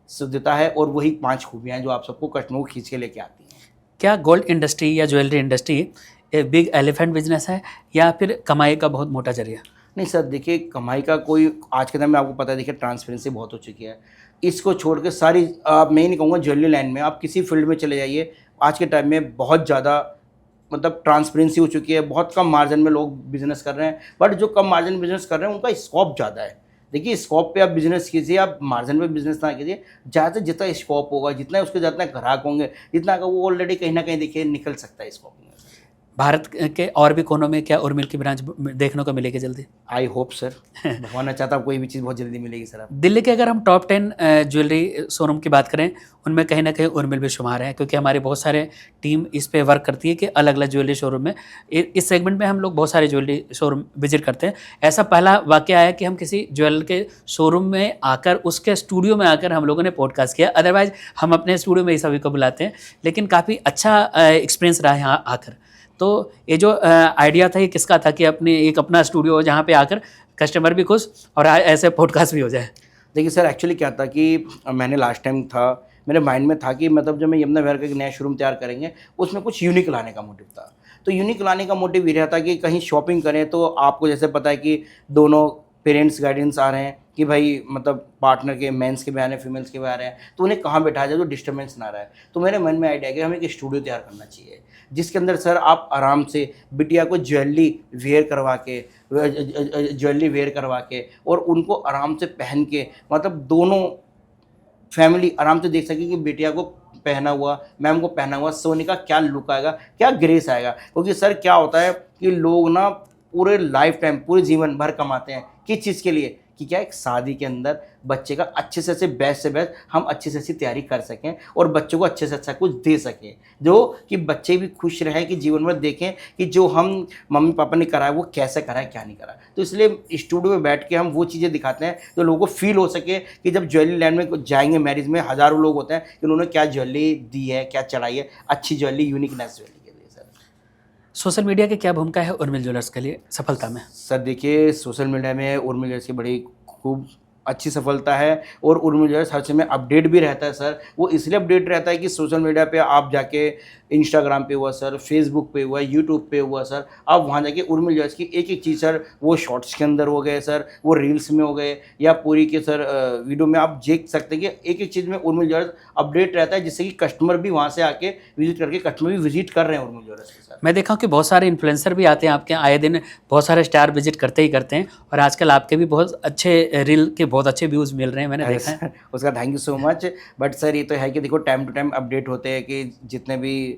शुद्धता है, और वही 5 खूबियाँ हैं जो आप सबको कस्टमर को खींच के लेके आती हैं। क्या गोल्ड इंडस्ट्री या ज्वेलरी इंडस्ट्री एक बिग एलिफेंट बिजनेस है या फिर कमाई का बहुत मोटा जरिया? नहीं सर, देखिए कमाई का कोई आज के टाइम में आपको पता है, देखिए ट्रांसपेरेंसी बहुत हो चुकी है। इसको छोड़ के सारी आप, मैं ही नहीं कहूँगा ज्वेलरी लाइन में, आप किसी फील्ड में चले जाइए, आज के टाइम में बहुत ज़्यादा मतलब ट्रांसपेरेंसी हो चुकी है। बहुत कम मार्जिन में लोग बिजनेस कर रहे हैं, बट जो कम मार्जिन में बिजनेस कर रहे हैं उनका स्कोप ज़्यादा है। देखिए स्कोप पे आप बिजनेस कीजिए, आप मार्जिन पे बिजनेस ना कीजिए। ज़्यादा से जितना स्कोप होगा, जितना उसके जितना ग्राहक होंगे, जितना का वो ऑलरेडी कहीं ना कहीं देखिए निकल सकता है स्कोप में। भारत के और भी कोनों में क्या उर्मिल की ब्रांच देखने को मिलेगी जल्दी? आई होप सर, भगवान ना चाहता कोई भी चीज़ बहुत जल्दी मिलेगी सर। आप दिल्ली के अगर हम टॉप 10 ज्वेलरी शोरूम की बात करें, उनमें कहीं ना कहीं उर्मिल भी शुमार है, क्योंकि हमारी बहुत सारे टीम इस पे वर्क करती है कि अलग अलग ज्वेलरी शोरूम में, इस सेगमेंट में हम लोग बहुत सारे ज्वेलरी शोरूम विजिट करते हैं। ऐसा पहला वाकया आया कि हम किसी ज्वेलर के शोरूम में आकर, उसके स्टूडियो में आकर हम लोगों ने पॉडकास्ट किया। अदरवाइज हम अपने स्टूडियो में ही सभी को बुलाते हैं, लेकिन काफ़ी अच्छा एक्सपीरियंस रहा यहाँ आकर। तो ये जो आइडिया था ये किसका था कि अपने एक अपना स्टूडियो हो जहाँ पे आकर कस्टमर भी खुश और ऐसे पॉडकास्ट भी हो जाए? देखिए सर, एक्चुअली क्या था कि मैंने लास्ट टाइम था, मेरे माइंड में था कि मतलब जब मैं यमुना विहार का एक नया शोरूम तैयार करेंगे, उसमें कुछ यूनिक लाने का मोटिव था। तो यूनिक लाने का मोटिव ये रहता कि कहीं शॉपिंग करें तो आपको जैसे पता है कि दोनों पेरेंट्स गाइडेंस आ रहे हैं कि भाई मतलब पार्टनर के मेंस के भी आ रहे हैं, फीमेल्स के भी आ रहे हैं, तो उन्हें कहाँ बैठाया जाए जो डिस्टर्बेंस ना रहा है। तो मेरे मन में आइडिया कि हमें एक स्टूडियो तैयार करना चाहिए, जिसके अंदर सर आप आराम से बिटिया को ज्वेलरी वेयर करवा के और उनको आराम से पहन के, मतलब दोनों फैमिली आराम से देख सके कि बिटिया को पहना हुआ, मैम को पहना हुआ सोने का क्या लुक आएगा, क्या ग्रेस आएगा। क्योंकि सर क्या होता है कि लोग ना पूरे लाइफ टाइम, पूरे जीवन भर कमाते हैं किस चीज़ के लिए, कि क्या एक शादी के अंदर बच्चे का अच्छे से बेस्ट से बेस्ट हम अच्छी से अच्छी तैयारी कर सकें और बच्चों को अच्छे से अच्छा कुछ दे सकें, जो कि बच्चे भी खुश रहें, कि जीवन भर देखें कि जो हम मम्मी पापा ने करा है वो कैसे करा है क्या नहीं करा। तो इसलिए स्टूडियो में बैठ के हम वो चीज़ें दिखाते हैं जो लोगों को फील हो सके कि जब ज्वेलरी लैंड में जाएंगे, मैरिज में हज़ारों लोग होते हैं कि उन्होंने क्या ज्वेलरी दी है, क्या चढ़ाई है, अच्छी jewellery, uniqueness jewellery. Social media की क्या भूमिका है उर्मिल ज्वेलर्स के लिए सफलता में? सर देखिए सोशल मीडिया में उर्मिल ज्वेलर्स की बड़ी खूब अच्छी सफलता है, और उर्मिल ज्वेलर्स हर समय अपडेट भी रहता है सर। वो इसलिए अपडेट रहता है कि सोशल मीडिया पे आप जाके इंस्टाग्राम पे हुआ सर, फेसबुक पे हुआ, यूट्यूब पे हुआ सर, आप वहाँ जाके उर्मिल ज्वेलर्स की एक एक चीज़ सर, वो शॉर्ट्स के अंदर हो गए सर, वो रील्स में हो गए, या पूरी के सर वीडियो में आप देख सकते हैं कि एक एक चीज़ में उर्मिल ज्वेलर्स अपडेट रहता है, जिससे कि कस्टमर भी वहाँ से आके विजिट करके, कस्टमर भी विजिट कर रहे हैं उर्मिल ज्वेलर्स के साथ। मैं देखा हूँ कि बहुत सारे इन्फ्लुएंसर भी आते हैं आपके आए दिन, बहुत सारे स्टार विजिट करते ही करते हैं, और आजकल आपके भी बहुत अच्छे रील के बहुत अच्छे व्यूज़ मिल रहे हैं, मैंने देखा है। उसका thank you so much. But sir ये तो है कि देखो टाइम टू टाइम अपडेट होते हैं कि जितने भी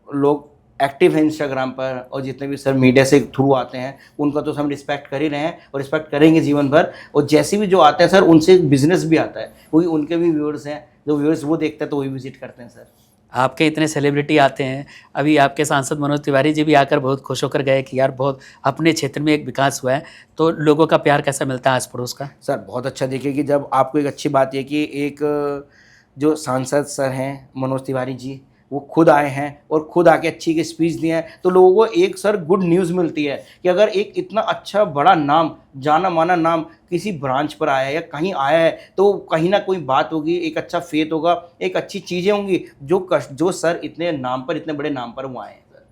लोग एक्टिव हैं इंस्टाग्राम पर और जितने भी सर मीडिया से थ्रू आते हैं, उनका तो हम रिस्पेक्ट कर ही रहे हैं और रिस्पेक्ट करेंगे जीवन भर। और जैसे भी जो आते हैं सर, उनसे बिजनेस भी आता है, क्योंकि उनके भी व्यूअर्स हैं, जो व्यूअर्स वो देखते हैं तो वही विजिट करते हैं सर। आपके इतने सेलिब्रिटी आते हैं, अभी आपके सांसद मनोज तिवारी जी भी आकर बहुत खुश होकर गए कि यार बहुत अपने क्षेत्र में एक विकास हुआ है, तो लोगों का प्यार कैसा मिलता है आस पड़ोस का? सर बहुत अच्छा। देखिए कि जब आपको एक अच्छी बात यह कि एक जो सांसद सर हैं मनोज तिवारी जी, वो खुद आए हैं और खुद आके अच्छी की स्पीच दिए हैं, तो लोगों को एक सर गुड न्यूज़ मिलती है कि अगर एक इतना अच्छा बड़ा नाम, जाना माना नाम किसी ब्रांच पर आया है या कहीं आया है, तो कहीं ना कोई बात होगी, एक अच्छा फेथ होगा, एक अच्छी चीज़ें होंगी, जो सर इतने नाम पर, इतने बड़े नाम पर वो आए हैं सर।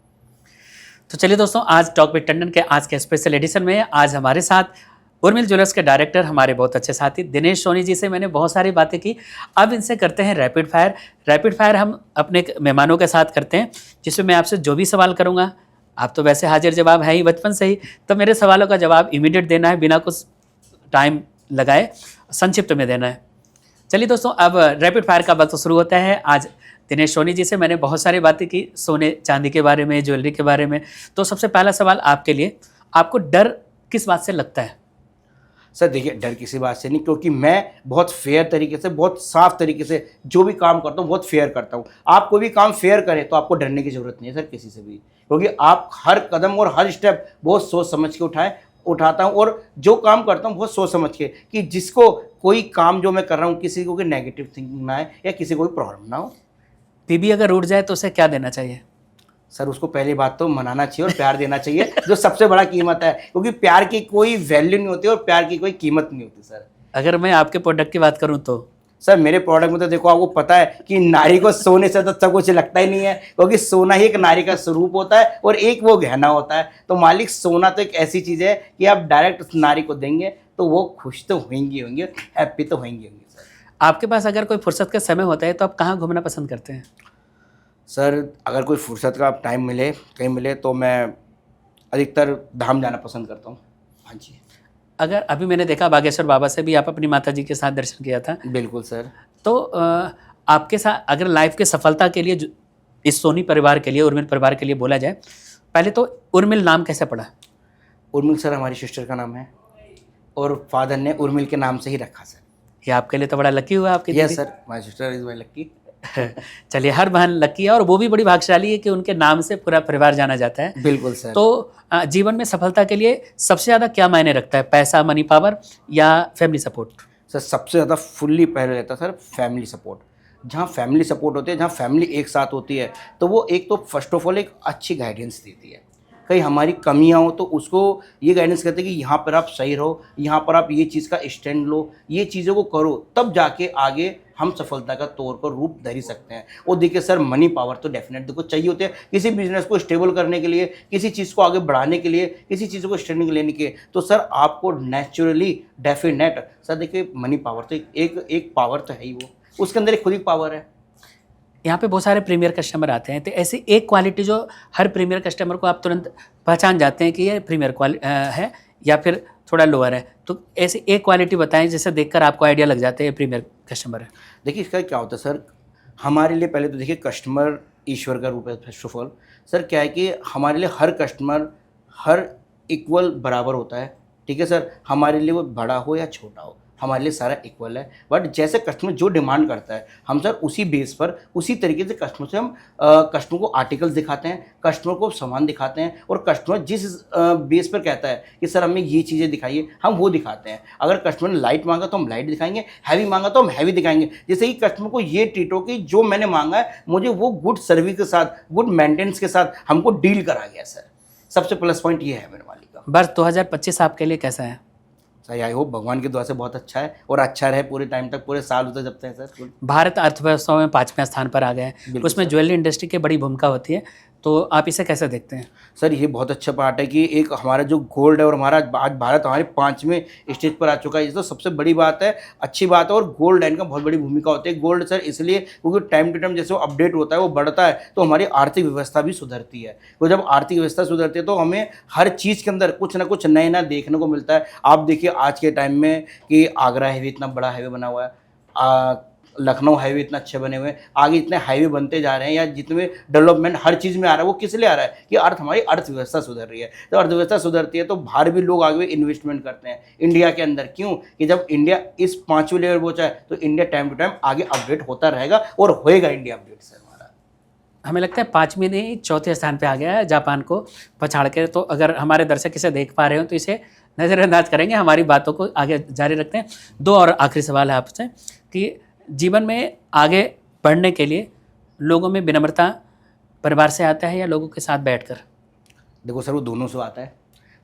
तो चलिए दोस्तों, आज टॉक विद टंडन के आज के स्पेशल एडिशन में आज हमारे साथ उर्मिल ज्वेलर्स के डायरेक्टर, हमारे बहुत अच्छे साथी दिनेश सोनी जी से मैंने बहुत सारी बातें की। अब इनसे करते हैं रैपिड फायर। रैपिड फायर हम अपने मेहमानों के साथ करते हैं, जिसमें मैं आपसे जो भी सवाल करूंगा, आप तो वैसे हाजिर जवाब है ही बचपन से ही, तो मेरे सवालों का जवाब इमीडिएट देना है, बिना कुछ टाइम लगाए, संक्षिप्त में देना है। चलिए दोस्तों, अब रैपिड फायर का वक्त शुरू होता है। आज दिनेश सोनी जी से मैंने बहुत सारी बातें की, सोने चांदी के बारे में, ज्वेलरी के बारे में। तो सबसे पहला सवाल आपके लिए, आपको डर किस बात से लगता है? सर देखिए, डर किसी बात से नहीं, क्योंकि मैं बहुत फेयर तरीके से, बहुत साफ तरीके से जो भी काम करता हूँ बहुत फेयर करता हूँ। आप कोई भी काम फेयर करें तो आपको डरने की ज़रूरत नहीं है सर किसी से भी, क्योंकि आप हर कदम और हर स्टेप बहुत सोच समझ के उठाता हूँ, और जो काम करता हूँ बहुत सोच समझ के, कि जिसको कोई काम जो मैं कर रहा हूँ किसी को कोई नेगेटिव थिंकिंग ना आए या किसी को कोई प्रॉब्लम ना हो। बीबी अगर रूठ जाए तो उसे क्या देना चाहिए? सर उसको पहली बात तो मनाना चाहिए और प्यार देना चाहिए, जो सबसे बड़ा कीमत है, क्योंकि प्यार की कोई वैल्यू नहीं होती और प्यार की कोई कीमत नहीं होती सर। अगर मैं आपके प्रोडक्ट की बात करूं तो? सर मेरे प्रोडक्ट में तो देखो, आपको पता है कि नारी को सोने से तो अच्छा कुछ लगता ही नहीं है, क्योंकि सोना ही एक नारी का स्वरूप होता है और एक वो गहना होता है। तो मालिक, सोना तो एक ऐसी चीज़ है कि आप डायरेक्ट उस नारी को देंगे तो वो खुश तो होंगी, हैप्पी तो होंगी सर। आपके पास अगर कोई फुर्सत का समय होता है तो आप कहाँ घूमना पसंद करते हैं? सर अगर कोई फुर्सत का टाइम मिले, कहीं मिले, तो मैं अधिकतर धाम जाना पसंद करता हूँ। हाँ जी। अगर अभी मैंने देखा बागेश्वर बाबा से भी आप अपनी माता जी के साथ दर्शन किया था, बिल्कुल सर। तो आपके साथ अगर लाइफ के सफलता के लिए इस सोनी परिवार के लिए, उर्मिल परिवार के लिए बोला जाए, पहले तो उर्मिल नाम कैसे पड़ा? उर्मिल सर हमारी सिस्टर का नाम है और फादर ने उर्मिल के नाम से ही रखा सर। ये आपके लिए तो बड़ा लकी हुआ आपकी। Yes sir, my sister is my lucky. चलिए, हर बहन लकी है और वो भी बड़ी भाग्यशाली है कि उनके नाम से पूरा परिवार जाना जाता है। बिल्कुल सर। तो जीवन में सफलता के लिए सबसे ज़्यादा क्या मायने रखता है, पैसा, मनी पावर या फैमिली सपोर्ट? सर सबसे ज़्यादा फुल्ली पहले रहता है सर फैमिली सपोर्ट। जहाँ फैमिली सपोर्ट होती है, जहाँ फैमिली एक साथ होती है, तो वो एक तो फर्स्ट ऑफ ऑल एक अच्छी गाइडेंस देती है। कहीं हमारी कमियाँ हो तो उसको ये गाइडेंस करते हैं कि यहाँ पर आप सही रहो, यहाँ पर आप ये चीज़ का स्टैंड लो, ये चीज़ों को करो, तब जाके आगे हम सफलता का तौर पर रूप धर ही सकते हैं। और देखिए सर, मनी पावर तो डेफिनेट देखो चाहिए होते हैं किसी बिजनेस को स्टेबल करने के लिए, किसी चीज़ को आगे बढ़ाने के लिए, किसी चीज़ को स्टैंडिंग लेने के, तो सर आपको नेचुरली डेफिनेट सर देखिए मनी पावर तो एक पावर तो है ही, वो उसके अंदर एक खुद ही पावर है। यहाँ पे बहुत सारे प्रीमियर कस्टमर आते हैं, तो ऐसी एक क्वालिटी जो हर प्रीमियर कस्टमर को आप तुरंत पहचान जाते हैं कि ये प्रीमियर है या फिर थोड़ा लोअर है, तो ऐसी एक क्वालिटी बताएं जिसे देखकर आपको आइडिया लग जाता है ये प्रीमियर कस्टमर है। देखिए इसका क्या होता है सर, हमारे लिए पहले तो देखिए कस्टमर ईश्वर का रूप है फर्स्ट ऑफ ऑल। सर क्या है कि हमारे लिए हर कस्टमर हर इक्वल बराबर होता है, ठीक है सर। हमारे लिए वो बड़ा हो या छोटा हो, हमारे लिए सारा इक्वल है। बट जैसे कस्टमर जो डिमांड करता है, हम सर उसी बेस पर, उसी तरीके से कस्टमर से हम कस्टमर को आर्टिकल्स दिखाते हैं, कस्टमर को सामान दिखाते हैं, और कस्टमर जिस बेस पर कहता है कि सर हमें ये चीज़ें दिखाइए, हम वो दिखाते हैं। अगर कस्टमर ने लाइट मांगा तो हम लाइट दिखाएंगे, हैवी मांगा तो हम हैवी दिखाएंगे। जैसे कि कस्टमर को ये ट्रीट हो कि जो मैंने मांगा है मुझे वो गुड सर्विस के साथ, गुड मेंटेनेंस के साथ हमको डील करा गया सर। सबसे प्लस पॉइंट ये है मेरे मालिक का। वर्ष 2025 आपके लिए कैसा है? सर आई होप भगवान की दुआ से बहुत अच्छा है और अच्छा रहे पूरे टाइम तक, पूरे साल होते जब तक सर। भारत अर्थव्यवस्था में 5वें स्थान पर आ गए हैं, उसमें ज्वेलरी इंडस्ट्री की बड़ी भूमिका होती है, तो आप इसे कैसे देखते हैं? सर ये बहुत अच्छा पार्ट है कि एक हमारा जो गोल्ड है और हमारा आज भारत हमारे 5वें स्टेज पर आ चुका है, ये तो सबसे बड़ी बात है, अच्छी बात है। और गोल्ड लाइन का बहुत बड़ी भूमिका होती है गोल्ड सर, इसलिए क्योंकि टाइम टू टाइम जैसे वो अपडेट होता है, वो बढ़ता है, तो हमारी आर्थिक व्यवस्था भी सुधरती है। तो जब आर्थिक व्यवस्था सुधरती है तो हमें हर चीज़ के अंदर कुछ ना कुछ नया देखने को मिलता है। आप देखिए आज के टाइम में कि आगरा हाईवे इतना बड़ा हाईवे बना हुआ है, लखनऊ हाईवे इतना अच्छे बने हुए हैं, आगे इतने हाईवे बनते जा रहे हैं, या जितने डेवलपमेंट हर चीज़ में आ रहा है, वो किस लिए आ रहा है कि हमारी अर्थव्यवस्था सुधर रही है। तो अर्थव्यवस्था सुधरती है तो बाहर भी लोग आगे इन्वेस्टमेंट करते हैं इंडिया के अंदर। क्यों कि जब इंडिया इस 5वें लेवल पहुंचा है तो इंडिया टाइम टू टाइम आगे अपडेट होता रहेगा और होएगा इंडिया अपडेट सर हमारा। हमें लगता है 5वें नहीं 4थे स्थान पे आ गया है जापान को पछाड़ के। तो अगर हमारे दर्शक इसे देख पा रहे हो तो इसे नज़रअंदाज करेंगे, हमारी बातों को आगे जारी रखते हैं। 2 और आखिरी सवाल है आपसे कि जीवन में आगे बढ़ने के लिए लोगों में विनम्रता परिवार से आता है या लोगों के साथ बैठकर? देखो सर, वो दोनों से आता है।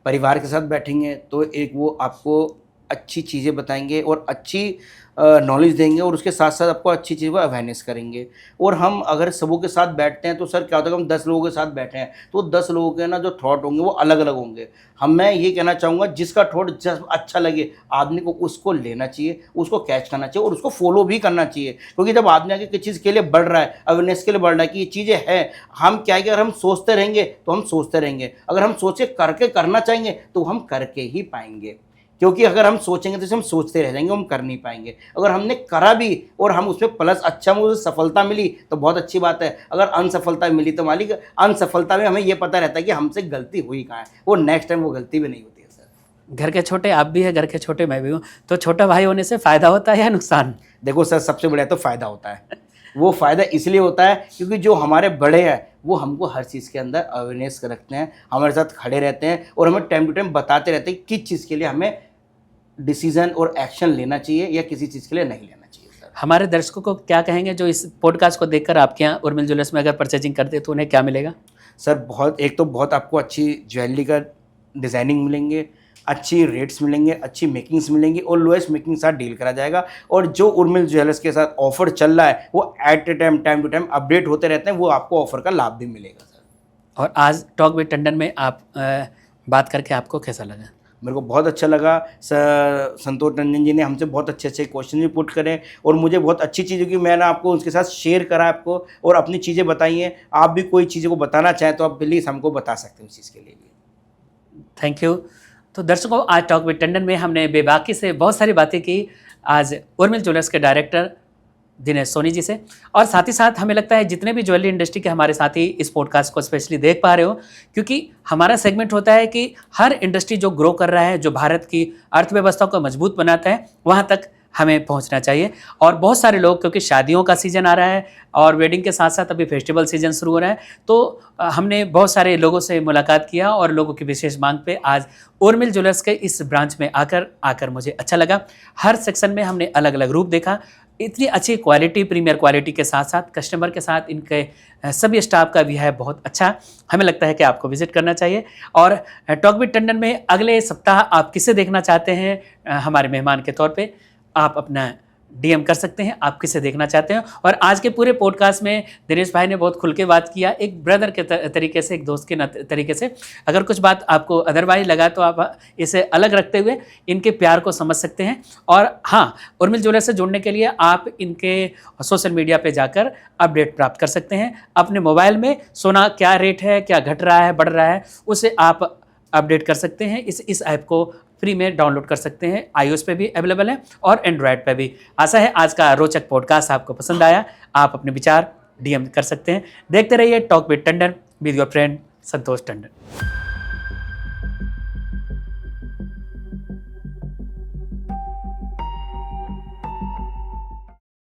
परिवार के साथ बैठेंगे तो एक वो आपको अच्छी चीज़ें बताएंगे और अच्छी नॉलेज देंगे, और उसके साथ साथ आपको अच्छी चीज़ को अवेयरनेस करेंगे। और हम अगर सबों के साथ बैठते हैं तो सर क्या होता है, हम 10 लोगों के साथ बैठे हैं तो 10 लोगों के ना जो थॉट होंगे वो अलग अलग होंगे। मैं ये कहना चाहूँगा, जिसका थॉट जब अच्छा लगे आदमी को उसको लेना चाहिए, उसको कैच करना चाहिए और उसको फॉलो भी करना चाहिए। क्योंकि जब आदमी आगे किसी चीज़ के लिए बढ़ रहा है, अवेयरनेस के लिए बढ़ रहा है कि ये चीज़ें हैं, हम क्या है कि अगर हम सोचते रहेंगे तो हम सोचते रहेंगे, अगर हम सोचे करके करना चाहेंगे तो हम करके ही पाएंगे। क्योंकि अगर हम सोचेंगे तो हम सोचते रह जाएंगे, हम कर नहीं पाएंगे। अगर हमने करा भी और हम उसमें प्लस अच्छा मुझे सफलता मिली तो बहुत अच्छी बात है, अगर असफलता मिली तो मालिक असफलता में हमें ये पता रहता है कि हमसे गलती हुई कहाँ है, वो नेक्स्ट टाइम वो गलती भी नहीं होती है सर। घर के छोटे आप भी है, घर के छोटे मैं भी हूँ, तो छोटा भाई होने से फ़ायदा होता है या नुकसान? देखो सर, सबसे बड़ा तो फ़ायदा होता है। वो फ़ायदा इसलिए होता है क्योंकि जो हमारे बड़े हैं वो हमको हर चीज़ के अंदर अवेयरनेस रखते हैं, हमारे साथ खड़े रहते हैं और हमें टाइम टू टाइम बताते रहते हैं किस चीज़ के लिए हमें डिसीजन और एक्शन लेना चाहिए या किसी चीज़ के लिए नहीं लेना चाहिए सर। हमारे दर्शकों को क्या कहेंगे जो इस पॉडकास्ट को देखकर आपके यहाँ उर्मिल ज्वेलर्स में अगर परचेजिंग करते तो उन्हें क्या मिलेगा? सर एक तो बहुत आपको अच्छी ज्वेलरी का डिज़ाइनिंग मिलेंगे, अच्छी रेट्स मिलेंगे, अच्छी मेकिंग्स मिलेंगी और लोएस्ट मेकिंग के साथ डील करा जाएगा। और जो उर्मिल ज्वेलर्स के साथ ऑफर चल रहा है वो at a time to time update होते रहते हैं, वो आपको ऑफर का लाभ भी मिलेगा सर। और आज टॉक विद टंडन में आप बात करके आपको कैसा लगा? मेरे को बहुत अच्छा लगा सर। संतोष टंडन जी ने हमसे बहुत अच्छे अच्छे क्वेश्चन भी पुट करे और मुझे बहुत अच्छी चीज़ की मैंने आपको उसके साथ शेयर करा आपको और अपनी चीज़ें बताई हैं। आप भी कोई चीज़ों को बताना चाहें तो आप प्लीज़ हमको बता सकते हैं उस चीज़ के लिए भी। Thank you. तो दर्शकों, आज टॉक विद टंडन में हमने बेबाकी से बहुत सारी बातें की आज उर्मिल ज्वेलर्स के डायरेक्टर दिनेश सोनी जी से, और साथ ही साथ हमें लगता है जितने भी ज्वेलरी इंडस्ट्री के हमारे साथी इस पॉडकास्ट को स्पेशली देख पा रहे हो, क्योंकि हमारा सेगमेंट होता है कि हर इंडस्ट्री जो ग्रो कर रहा है, जो भारत की अर्थव्यवस्था को मजबूत बनाता है, वहाँ तक हमें पहुंचना चाहिए। और बहुत सारे लोग, क्योंकि शादियों का सीज़न आ रहा है और वेडिंग के साथ साथ अभी फेस्टिवल सीजन शुरू हो रहा है, तो हमने बहुत सारे लोगों से मुलाकात किया और लोगों की विशेष मांग पे आज उर्मिल ज्वेलर्स के इस ब्रांच में आकर मुझे अच्छा लगा। हर सेक्शन में हमने अलग अलग रूप देखा। इतनी अच्छी क्वालिटी, प्रीमियर क्वालिटी के साथ साथ कस्टमर के साथ इनके सभी स्टाफ का भी है बहुत अच्छा। हमें लगता है कि आपको विजिट करना चाहिए। और टॉक विद टंडन में अगले सप्ताह आप किसे देखना चाहते हैं हमारे मेहमान के तौर पे, आप अपना डीएम कर सकते हैं, आप किसे देखना चाहते हैं। और आज के पूरे पॉडकास्ट में दिनेश भाई ने बहुत खुल के बात किया, एक ब्रदर के तरीके से, एक दोस्त के तरीके से। अगर कुछ बात आपको अदरवाइज लगा तो आप इसे अलग रखते हुए इनके प्यार को समझ सकते हैं। और हाँ, उर्मिल ज्वेलर्स से जुड़ने के लिए आप इनके सोशल मीडिया पे जाकर अपडेट प्राप्त कर सकते हैं। अपने मोबाइल में सोना क्या रेट है, क्या घट रहा है, बढ़ रहा है, उसे आप अपडेट कर सकते हैं। इस ऐप को फ्री में डाउनलोड कर सकते हैं। iOS पे भी अवेलेबल है और एंड्रॉयड पे भी। आशा है आज का रोचक पॉडकास्ट आपको पसंद आया। आप अपने विचार डीएम कर सकते हैं। देखते रहिए talk with Tandon with your friend Santosh Tandon.